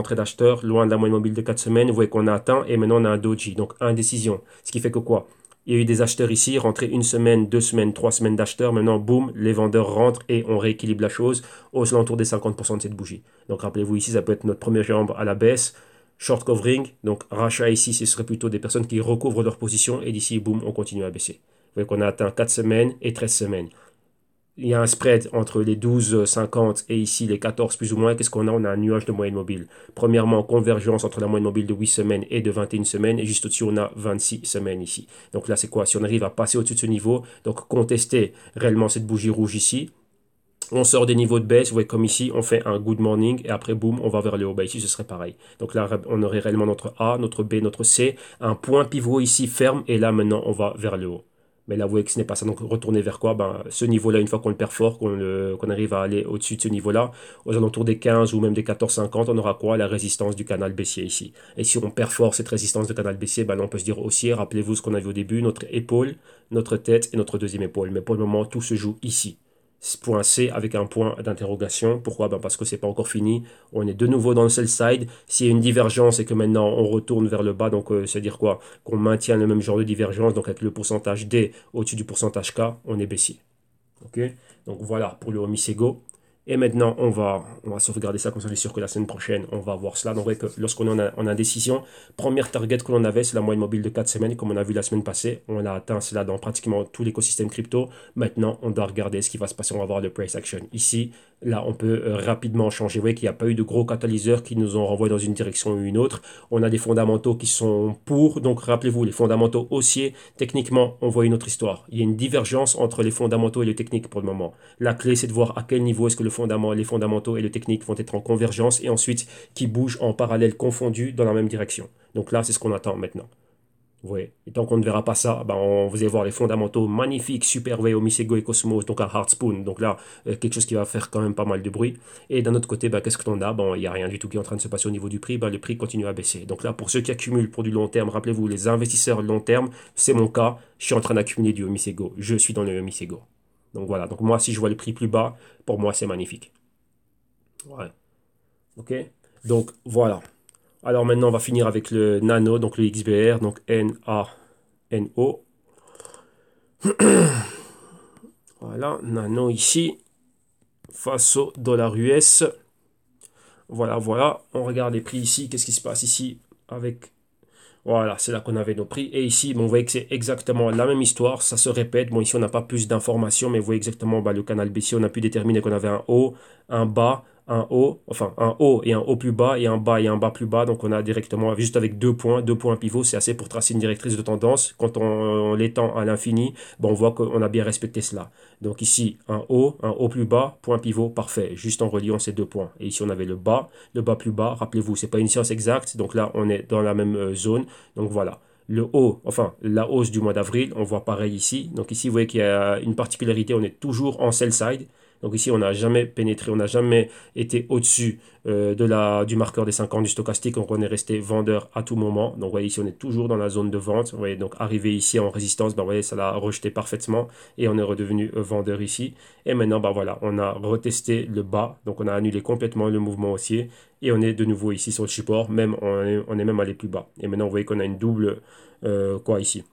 loin de la moyenne mobile de 4 semaines. Vous voyez qu'on a atteint et maintenant on a un doji, donc indécision. Ce qui fait que quoi? Il y a eu des acheteurs ici, rentrés une semaine, 2 semaines, 3 semaines d'acheteurs. Maintenant, boum, les vendeurs rentrent et on rééquilibre la chose aux alentours des 50% de cette bougie. Donc rappelez-vous ici, ça peut être notre première jambe à la baisse. Short covering, donc rachat ici, ce serait plutôt des personnes qui recouvrent leur position et d'ici, boum, on continue à baisser. Vous voyez qu'on a atteint 4 semaines et 13 semaines. Il y a un spread entre les 12,50 et ici les 14 plus ou moins. Qu'est-ce qu'on a? On a un nuage de moyenne mobile. Premièrement, convergence entre la moyenne mobile de 8 semaines et de 21 semaines. Et juste au-dessus, on a 26 semaines ici. Donc là, c'est quoi? Si on arrive à passer au-dessus de ce niveau, donc contester réellement cette bougie rouge ici, on sort des niveaux de baisse, vous voyez comme ici, on fait un good morning et après boum, on va vers le haut. Bah, ici, ce serait pareil. Donc là, on aurait réellement notre A, notre B, notre C, un point pivot ici ferme et là maintenant, on va vers le haut. Mais là, vous voyez que ce n'est pas ça. Donc, retourner vers quoi? Ben, ce niveau-là, une fois qu'on le perfore, qu'on arrive à aller au-dessus de ce niveau-là, aux alentours des 15 ou même des 14,50, on aura quoi? La résistance du canal baissier ici. Et si on perfore cette résistance de canal baissier, ben là, on peut se dire haussier. Rappelez-vous ce qu'on a vu au début, notre épaule, notre tête et notre deuxième épaule. Mais pour le moment, tout se joue ici. Point C avec un point d'interrogation. Pourquoi? Ben parce que c'est pas encore fini. On est de nouveau dans le sell side. S'il y a une divergence et que maintenant on retourne vers le bas, donc c'est-à-dire quoi? Qu'on maintient le même genre de divergence, donc avec le pourcentage D au-dessus du pourcentage K, on est baissier. Ok? Donc voilà pour le Omisego. Et maintenant, on va sauvegarder ça, comme ça, je suis sûr que la semaine prochaine, on va voir cela. Donc, que lorsqu'on est en indécision, première target que l'on avait, c'est la moyenne mobile de 4 semaines, comme on a vu la semaine passée. On a atteint cela dans pratiquement tout l'écosystème crypto. Maintenant, on doit regarder ce qui va se passer. On va voir le price action. Ici, là, on peut rapidement changer. Vous voyez qu'il n'y a pas eu de gros catalyseurs qui nous ont renvoyé dans une direction ou une autre. On a des fondamentaux qui sont pour. Donc, rappelez-vous, les fondamentaux haussiers, techniquement, on voit une autre histoire. Il y a une divergence entre les fondamentaux et les techniques pour le moment. La clé, c'est de voir à quel niveau est-ce que les fondamentaux et le technique vont être en convergence et ensuite qui bougent en parallèle confondus dans la même direction. Donc là, c'est ce qu'on attend maintenant. Vous voyez. Et tant qu'on ne verra pas ça, ben vous allez voir les fondamentaux magnifiques, super Veo, Misego et Cosmos, donc un hard spoon. Donc là, quelque chose qui va faire quand même pas mal de bruit. Et d'un autre côté, ben, qu'est-ce que l'on a? Bon, il n'y a rien du tout qui est en train de se passer au niveau du prix. Ben, le prix continue à baisser. Donc là, pour ceux qui accumulent pour du long terme, rappelez-vous, les investisseurs long terme, c'est mon cas. Je suis en train d'accumuler du Misego. Je suis dans le Misego. Donc voilà. Donc moi, si je vois le prix plus bas, pour moi, c'est magnifique. Ouais. Ok. Donc voilà. Alors maintenant, on va finir avec le Nano, donc le XBR, donc Nano. Voilà, Nano ici, face au dollar US. Voilà, voilà. On regarde les prix ici. Qu'est-ce qui se passe ici avec... Voilà, c'est là qu'on avait nos prix. Et ici, bon, vous voyez que c'est exactement la même histoire. Ça se répète. Bon, ici, on n'a pas plus d'informations, mais vous voyez exactement bah, le canal baissier. On a pu déterminer qu'on avait un haut, un bas, un haut, enfin un haut et un haut plus bas, et un bas et un bas plus bas. Donc, on a directement, juste avec deux points pivots, c'est assez pour tracer une directrice de tendance. Quand on l'étend à l'infini, bon, on voit qu'on a bien respecté cela. Donc ici, un haut plus bas, point pivot, parfait. Juste en reliant ces deux points. Et ici, on avait le bas plus bas. Rappelez-vous, c'est pas une science exacte. Donc là, on est dans la même zone. Donc voilà. Le haut, enfin la hausse du mois d'avril, on voit pareil ici. Donc ici, vous voyez qu'il y a une particularité, on est toujours en sell side. Donc ici, on n'a jamais pénétré, on n'a jamais été au-dessus du marqueur des 50 du stochastique. Donc on est resté vendeur à tout moment. Donc vous voyez ici, on est toujours dans la zone de vente. Vous voyez, donc arrivé ici en résistance, ben, vous voyez, ça l'a rejeté parfaitement et on est redevenu vendeur ici. Et maintenant, ben, voilà, on a retesté le bas. Donc on a annulé complètement le mouvement haussier et on est de nouveau ici sur le support. Même on est même allé plus bas. Et maintenant, vous voyez qu'on a une double, quoi ici?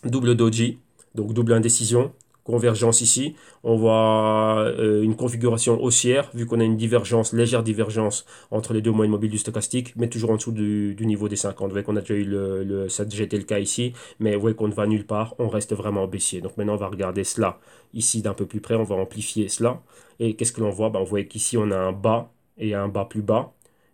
double doji, donc double indécision, convergence ici. On voit une configuration haussière, vu qu'on a une divergence, légère divergence entre les deux moyennes mobiles du stochastique, mais toujours en dessous du niveau des 50. Vous voyez qu'on a déjà eu ça a déjà été le cas ici, mais vous voyez qu'on ne va nulle part, on reste vraiment baissier. Donc maintenant, on va regarder cela ici d'un peu plus près, on va amplifier cela. Et qu'est-ce que l'on voit? Ben, on voit qu'ici, on a un bas et un bas plus bas.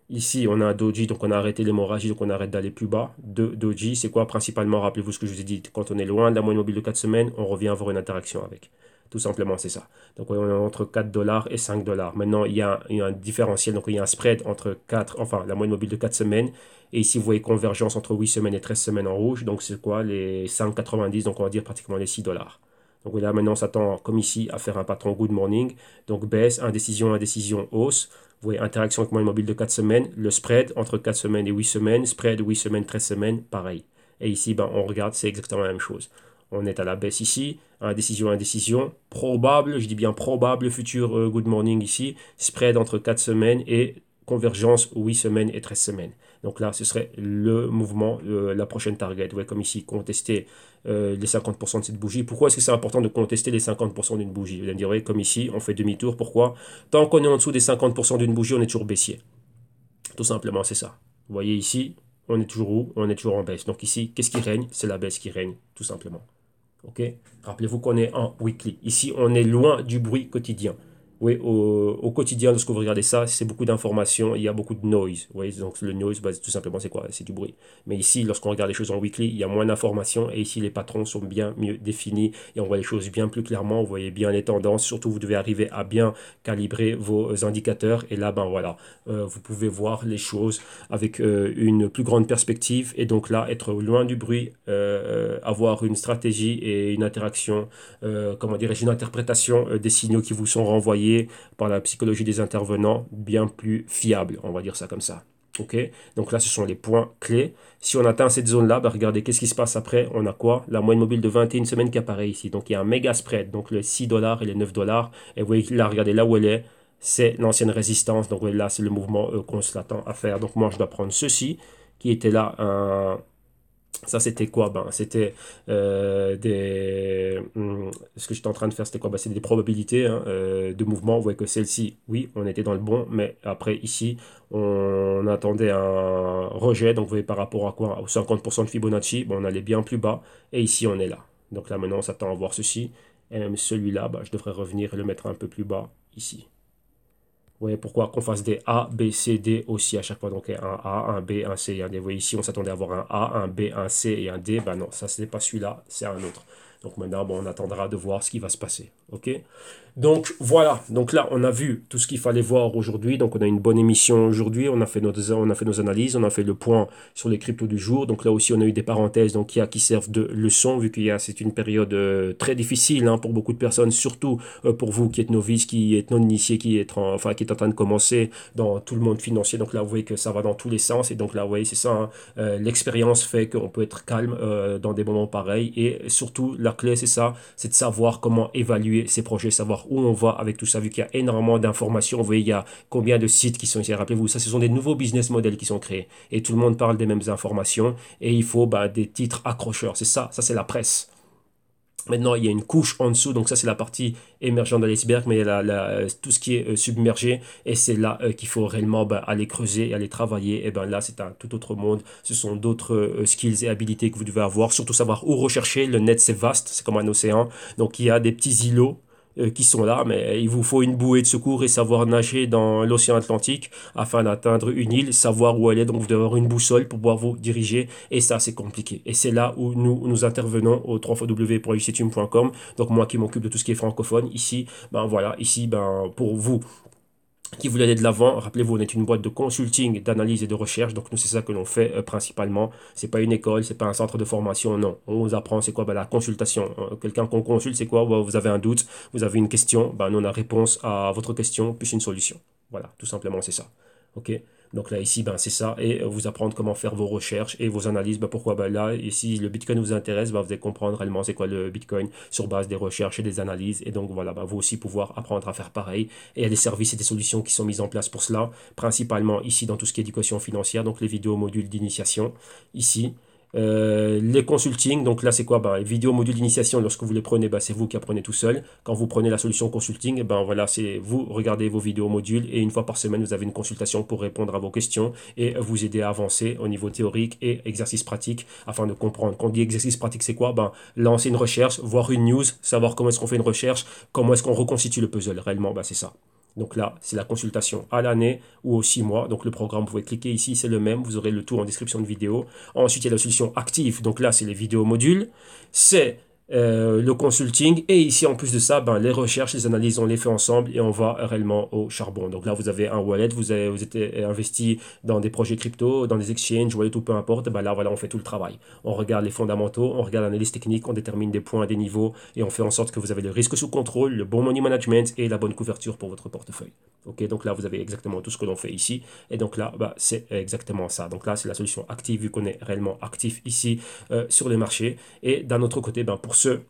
Ici, on a un doji, donc on a arrêté l'hémorragie, donc on arrête d'aller plus bas. Doji, c'est quoi principalement? Rappelez-vous ce que je vous ai dit. Quand on est loin de la moyenne mobile de 4 semaines, on revient avoir une interaction avec. Tout simplement, c'est ça. Donc on est entre 4 dollars et 5 dollars. Maintenant, il y a un différentiel, donc il y a un spread entre 4, enfin la moyenne mobile de 4 semaines. Et ici, vous voyez convergence entre 8 semaines et 13 semaines en rouge. Donc c'est quoi? Les 5,90, donc on va dire pratiquement les 6 dollars. Donc là, maintenant, on s'attend, comme ici, à faire un patron good morning. Donc baisse, indécision, indécision, hausse. Vous voyez, interaction avec moyenne mobile de 4 semaines. Le spread entre 4 semaines et 8 semaines. Spread 8 semaines, 13 semaines, pareil. Et ici, ben, on regarde, c'est exactement la même chose. On est à la baisse ici. Indécision, indécision. Probable, je dis bien probable, futur good morning ici. Spread entre 4 semaines et convergence 8 semaines et 13 semaines. Donc là, ce serait le mouvement, la prochaine target. Vous voyez, comme ici, contester les 50% de cette bougie. Pourquoi est-ce que c'est important de contester les 50% d'une bougie? Vous allez me dire, oui, comme ici, on fait demi-tour. Pourquoi? Tant qu'on est en dessous des 50% d'une bougie, on est toujours baissier. Tout simplement, c'est ça. Vous voyez ici, on est toujours où? On est toujours en baisse. Donc ici, qu'est-ce qui règne? C'est la baisse qui règne, tout simplement. Ok? Rappelez-vous qu'on est en weekly. Ici, on est loin du bruit quotidien. Oui, au quotidien, lorsque vous regardez ça, c'est beaucoup d'informations, il y a beaucoup de noise. Vous voyez, donc le noise, bah, tout simplement, c'est quoi? C'est du bruit. Mais ici, lorsqu'on regarde les choses en weekly, il y a moins d'informations et ici, les patrons sont bien mieux définis et on voit les choses bien plus clairement. Vous voyez bien les tendances. Surtout, vous devez arriver à bien calibrer vos indicateurs et là, ben voilà, vous pouvez voir les choses avec une plus grande perspective et donc là, être loin du bruit, avoir une stratégie et une interaction, comment dirais-je, une interprétation des signaux qui vous sont renvoyés par la psychologie des intervenants bien plus fiable, on va dire ça comme ça. Ok, donc là, ce sont les points clés. Si on atteint cette zone-là, bah, regardez, qu'est-ce qui se passe après? On a quoi? La moyenne mobile de 21 semaines qui apparaît ici. Donc, il y a un méga spread, donc les 6 dollars et les 9 dollars. Et vous voyez là, regardez là où elle est. C'est l'ancienne résistance. Donc, là, c'est le mouvement qu'on s'attend à faire. Donc, moi, je dois prendre ceci, qui était là, ça, c'était quoi? Ben, c'était ce que j'étais en train de faire, c'était quoi? Ben, c'était des probabilités hein, de mouvement. Vous voyez que celle-ci, oui, on était dans le bon, mais après, ici, on attendait un rejet. Donc, vous voyez, par rapport à quoi? Au 50% de Fibonacci, ben, on allait bien plus bas. Et ici, on est là. Donc là, maintenant, on s'attend à voir ceci. Et même celui-là, ben, je devrais revenir et le mettre un peu plus bas, ici. Vous voyez pourquoi qu'on fasse des A, B, C, D aussi à chaque fois. Donc un A, un B, un C et un D. Vous voyez ici, on s'attendait à avoir un A, un B, un C et un D. Ben non, ça, ce n'est pas celui-là, c'est un autre. Donc maintenant, bon, on attendra de voir ce qui va se passer. OK? Donc voilà, donc là on a vu tout ce qu'il fallait voir aujourd'hui, donc on a une bonne émission aujourd'hui, on a fait nos analyses, on a fait le point sur les cryptos du jour, donc là aussi on a eu des parenthèses donc, qui servent de leçon, vu c'est une période très difficile hein, pour beaucoup de personnes, surtout pour vous qui êtes novices, qui êtes non initiés, qui est en train de commencer dans tout le monde financier, donc là vous voyez que ça va dans tous les sens, et donc là vous voyez c'est ça, hein, l'expérience fait qu'on peut être calme dans des moments pareils, et surtout la clé c'est ça, c'est de savoir comment évaluer ces projets, savoir où on va avec tout ça, vu qu'il y a énormément d'informations. Vous voyez, il y a combien de sites qui sont ici. Rappelez-vous, ça, ce sont des nouveaux business models qui sont créés. Et tout le monde parle des mêmes informations. Et il faut bah, des titres accrocheurs. C'est ça, c'est la presse. Maintenant, il y a une couche en dessous, donc ça c'est la partie émergente de l'iceberg, mais il y a tout ce qui est submergé, et c'est là qu'il faut réellement bah, aller creuser, aller travailler, et ben là c'est un tout autre monde, ce sont d'autres skills et habilités que vous devez avoir, surtout savoir où rechercher, le net c'est vaste, c'est comme un océan, donc il y a des petits îlots qui sont là, mais il vous faut une bouée de secours et savoir nager dans l'océan Atlantique afin d'atteindre une île, savoir où elle est, donc vous devez avoir une boussole pour pouvoir vous diriger, et ça c'est compliqué. Et c'est là où nous intervenons au www.uctube.com, donc moi qui m'occupe de tout ce qui est francophone, ici, ben voilà, ici, ben pour vous qui voulez aller de l'avant, rappelez-vous, on est une boîte de consulting, d'analyse et de recherche, donc nous c'est ça que l'on fait principalement. C'est pas une école, c'est pas un centre de formation, non. On vous apprend c'est quoi ben, la consultation. Quelqu'un qu'on consulte, c'est quoi ben, vous avez un doute, vous avez une question, ben, nous on a réponse à votre question plus une solution. Voilà, tout simplement c'est ça. Ok. Donc là, ici, ben, c'est ça. Et vous apprendre comment faire vos recherches et vos analyses. Ben, pourquoi ben, là, ici, le Bitcoin vous intéresse, ben, vous allez comprendre réellement c'est quoi le Bitcoin sur base des recherches et des analyses. Et donc, voilà, ben, vous aussi pouvoir apprendre à faire pareil. Et il y a des services et des solutions qui sont mises en place pour cela. Principalement ici, dans tout ce qui est éducation financière. Donc, les vidéos modules d'initiation ici. Les consulting, donc là c'est quoi? Ben, vidéo module d'initiation, lorsque vous les prenez, ben, c'est vous qui apprenez tout seul. Quand vous prenez la solution consulting, ben voilà, c'est vous regardez vos vidéos modules et une fois par semaine, vous avez une consultation pour répondre à vos questions et vous aider à avancer au niveau théorique et exercice pratique afin de comprendre. Quand on dit exercice pratique, c'est quoi? Ben, lancer une recherche, voir une news, savoir comment est-ce qu'on fait une recherche, comment est-ce qu'on reconstitue le puzzle. Réellement, ben, c'est ça. Donc là, c'est la consultation à l'année ou aux 6 mois. Donc le programme, vous pouvez cliquer ici, c'est le même. Vous aurez le tout en description de vidéo. Ensuite, il y a la solution active. Donc là, c'est les vidéos modules. C'est le consulting. Et ici, en plus de ça, ben, les recherches, les analyses, on les fait ensemble et on va réellement au charbon. Donc là, vous avez un wallet, vous êtes investi dans des projets crypto, dans des exchanges, wallet ou peu importe. Ben là, voilà, on fait tout le travail. On regarde les fondamentaux, on regarde l'analyse technique, on détermine des points, des niveaux et on fait en sorte que vous avez le risque sous contrôle, le bon money management et la bonne couverture pour votre portefeuille. Ok, donc là, vous avez exactement tout ce que l'on fait ici. Et donc là, bah, c'est exactement ça. Donc là, c'est la solution active vu qu'on est réellement actif ici sur les marchés. Et d'un autre côté, ben, pour ceux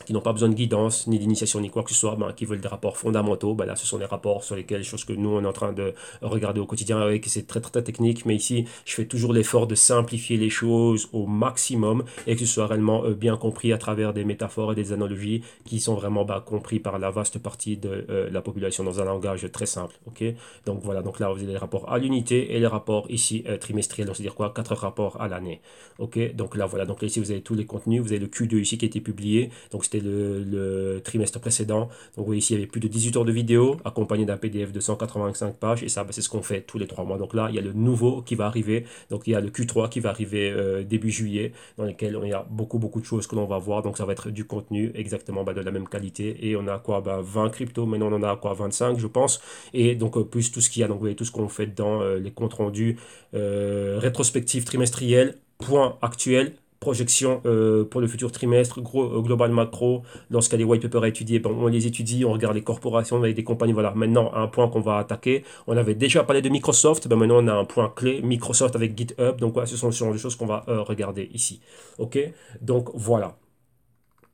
qui n'ont pas besoin de guidance, ni d'initiation, ni quoi que ce soit, ben, qui veulent des rapports fondamentaux, ben là, ce sont des rapports sur lesquels, chose que nous, on est en train de regarder au quotidien, avec c'est très, très, très technique, mais ici, je fais toujours l'effort de simplifier les choses au maximum et que ce soit réellement bien compris à travers des métaphores et des analogies qui sont vraiment ben, compris par la vaste partie de la population dans un langage très simple, ok? Donc voilà, donc là, vous avez les rapports à l'unité et les rapports ici trimestriels, donc c'est-à-dire quoi? 4 rapports à l'année, ok? Donc là, voilà, donc là, ici, vous avez tous les contenus, vous avez le Q2 ici qui a été publié, donc c'était le trimestre précédent. Donc vous voyez ici, il y avait plus de 18 heures de vidéo accompagné d'un PDF de 185 pages et ça, c'est ce qu'on fait tous les 3 mois. Donc là, il y a le nouveau qui va arriver. Donc il y a le Q3 qui va arriver début juillet dans lequel il y a beaucoup, beaucoup de choses que l'on va voir. Donc ça va être du contenu exactement de la même qualité et on a quoi? 20 cryptos, maintenant on en a quoi? 25 je pense. Et donc plus tout ce qu'il y a, donc vous voyez tout ce qu'on fait dans les comptes rendus rétrospectifs trimestriels, points actuels, projection pour le futur trimestre, global macro, lorsqu'il y a des white papers à étudier, ben, on les étudie, on regarde les corporations, avec des compagnies, voilà. Maintenant, un point qu'on va attaquer, on avait déjà parlé de Microsoft, ben maintenant on a un point clé, Microsoft avec GitHub, donc voilà, ce sont des choses qu'on va regarder ici. Ok, donc voilà.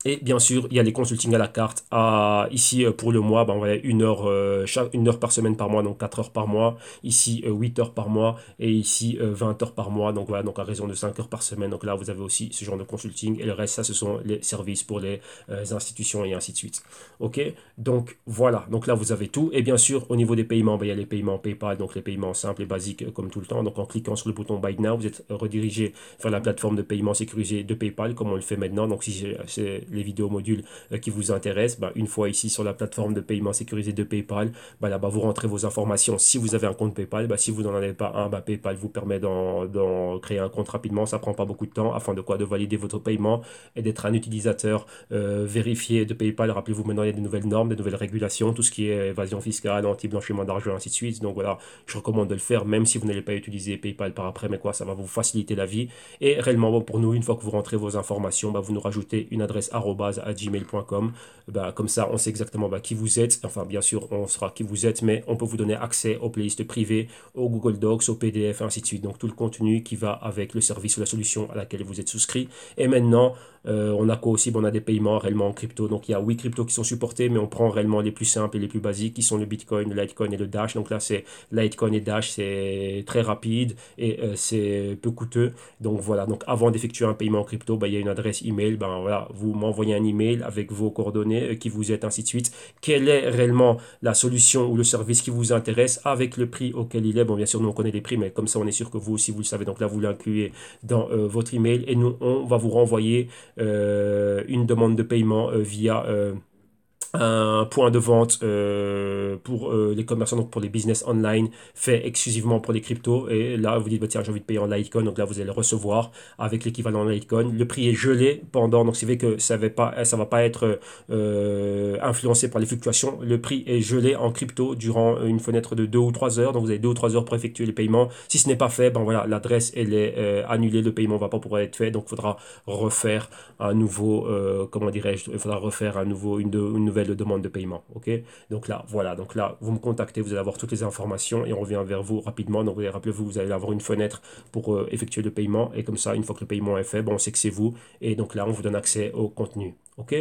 Et bien sûr, il y a les consultings à la carte. Ici, pour le mois, ben, on va 1 heure, 1 heure par semaine par mois, donc 4 heures par mois. Ici, 8 heures par mois. Et ici, 20 heures par mois. Donc voilà, donc à raison de 5 heures par semaine. Donc là, vous avez aussi ce genre de consulting. Et le reste, ça, ce sont les services pour les institutions et ainsi de suite. OK? Donc voilà. Donc là, vous avez tout. Et bien sûr, au niveau des paiements, ben, il y a les paiements PayPal, donc les paiements simples et basiques comme tout le temps. Donc en cliquant sur le bouton Buy Now, vous êtes redirigé vers la plateforme de paiement sécurisée de PayPal, comme on le fait maintenant. Donc si c'est les vidéos modules qui vous intéressent, une fois ici sur la plateforme de paiement sécurisé de PayPal, là-bas vous rentrez vos informations si vous avez un compte PayPal. Si vous n'en avez pas un, PayPal vous permet d'en créer un compte rapidement, ça prend pas beaucoup de temps afin de quoi? De valider votre paiement et d'être un utilisateur vérifié de PayPal. Rappelez-vous, maintenant il y a des nouvelles normes, des nouvelles régulations, tout ce qui est évasion fiscale, anti-blanchiment d'argent, ainsi de suite. Donc voilà, je recommande de le faire même si vous n'allez pas utiliser PayPal par après, mais quoi, ça va vous faciliter la vie. Et réellement bon pour nous, une fois que vous rentrez vos informations, vous nous rajoutez une adresse @gmail.com. Comme ça, on sait exactement qui vous êtes. Enfin, bien sûr, on saura qui vous êtes, mais on peut vous donner accès aux playlists privées, aux Google Docs, aux PDF, et ainsi de suite. Donc, tout le contenu qui va avec le service ou la solution à laquelle vous êtes souscrit. Et maintenant, on a quoi aussi? On a des paiements réellement en crypto. Donc, il y a 8 cryptos qui sont supportés, mais on prend réellement les plus simples et les plus basiques, qui sont le Bitcoin, le Litecoin et le Dash. Donc là, c'est Litecoin et Dash, c'est très rapide et c'est peu coûteux. Donc voilà, donc avant d'effectuer un paiement en crypto, il y a une adresse email. Voilà, vous m'envoyez un email avec vos coordonnées, qui vous êtes, ainsi de suite. Quelle est réellement la solution ou le service qui vous intéresse avec le prix auquel il est? Bon, bien sûr, nous on connaît les prix, mais comme ça, on est sûr que vous aussi vous le savez. Donc là, vous l'incluez dans votre email et nous, on va vous renvoyer une demande de paiement via un point de vente pour les commerçants, donc pour les business online, fait exclusivement pour les cryptos. Et là, vous dites, tiens, j'ai envie de payer en Litecoin. Donc là, vous allez le recevoir avec l'équivalent en Litecoin. Le prix est gelé pendant, donc c'est vrai que ça va pas être influencé par les fluctuations. Le prix est gelé en crypto durant une fenêtre de 2 ou 3 heures. Donc vous avez 2 ou 3 heures pour effectuer les paiements. Si ce n'est pas fait, voilà, l'adresse, elle est annulée. Le paiement ne va pas pouvoir être fait. Donc il faudra refaire un nouveau, comment dirais-je, il faudra refaire une nouvelle demande de paiement. Ok, donc là, voilà, donc là, vous me contactez, vous allez avoir toutes les informations et on revient vers vous rapidement. Donc rappelez-vous, vous allez avoir une fenêtre pour effectuer le paiement et comme ça, une fois que le paiement est fait, on sait que c'est vous et donc là, on vous donne accès au contenu. Ok,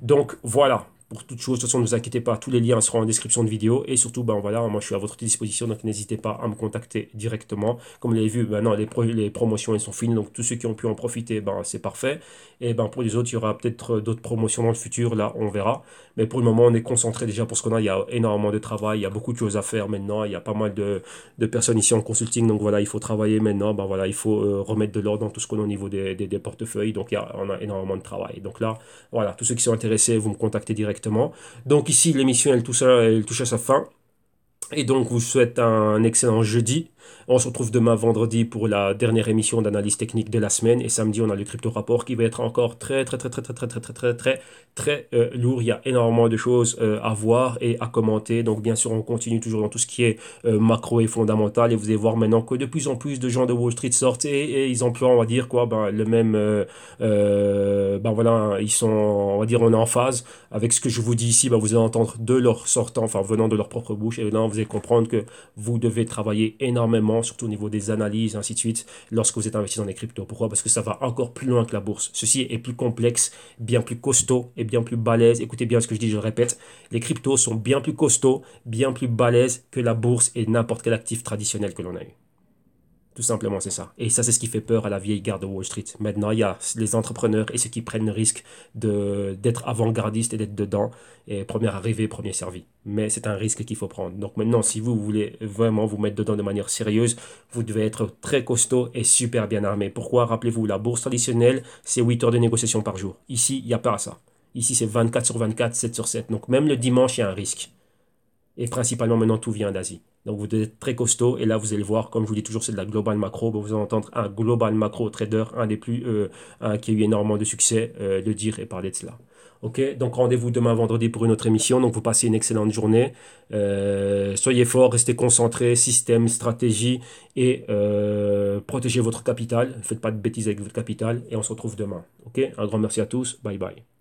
donc voilà. pour toute chose. De toute façon, ne vous inquiétez pas, tous les liens seront en description de vidéo. Et surtout, ben voilà, moi je suis à votre disposition, donc n'hésitez pas à me contacter directement. Comme vous l'avez vu, maintenant les promotions elles sont finies, donc tous ceux qui ont pu en profiter, ben c'est parfait. Et ben pour les autres, il y aura peut-être d'autres promotions dans le futur, là on verra. Mais pour le moment, on est concentré déjà pour ce qu'on a. Il y a énormément de travail, il y a beaucoup de choses à faire maintenant. Il y a pas mal de personnes ici en consulting, donc voilà, il faut travailler maintenant. Ben voilà, il faut remettre de l'ordre dans tout ce qu'on a au niveau des portefeuilles. Donc on a énormément de travail. Donc là, voilà, tous ceux qui sont intéressés, vous me contactez directement. Donc ici, l'émission, elle touche à sa fin. Et donc, vous souhaite un excellent jeudi. On se retrouve demain vendredi pour la dernière émission d'analyse technique de la semaine. Et samedi, on a le crypto rapport qui va être encore très lourd. Il y a énormément de choses à voir et à commenter. Donc, bien sûr, on continue toujours dans tout ce qui est macro et fondamental. Et vous allez voir maintenant que de plus en plus de gens de Wall Street sortent et ils emploient, on va dire, quoi, ben, le même. Ben voilà, ils sont, on va dire, on est en phase avec ce que je vous dis ici. Ben, vous allez entendre de leur sortant, enfin, venant de leur propre bouche. Et là, vous allez comprendre que vous devez travailler énormément, surtout au niveau des analyses, ainsi de suite, lorsque vous êtes investi dans les cryptos. Pourquoi? Parce que ça va encore plus loin que la bourse. Ceci est plus complexe, bien plus costaud et bien plus balèze. Écoutez bien ce que je dis, je le répète. Les cryptos sont bien plus costauds, bien plus balèzes que la bourse et n'importe quel actif traditionnel que l'on a eu. Tout simplement, c'est ça. Et ça, c'est ce qui fait peur à la vieille garde de Wall Street. Maintenant, il y a les entrepreneurs et ceux qui prennent le risque d'être avant-gardistes et d'être dedans. Et premier arrivé, premier servi. Mais c'est un risque qu'il faut prendre. Donc maintenant, si vous voulez vraiment vous mettre dedans de manière sérieuse, vous devez être très costaud et super bien armé. Pourquoi? Rappelez-vous, la bourse traditionnelle, c'est 8 heures de négociation par jour. Ici, il n'y a pas ça. Ici, c'est 24 sur 24, 7 sur 7. Donc même le dimanche, il y a un risque. Et principalement, maintenant, tout vient d'Asie. Donc, vous devez être très costaud. Et là, vous allez voir, comme je vous dis toujours, c'est de la global macro. Vous allez entendre un global macro trader, un des plus, qui a eu énormément de succès, le dire et parler de cela. Ok, donc rendez-vous demain vendredi pour une autre émission. Donc, vous passez une excellente journée. Soyez forts, restez concentrés, système, stratégie et protégez votre capital. Ne faites pas de bêtises avec votre capital. Et on se retrouve demain. Ok, un grand merci à tous. Bye bye.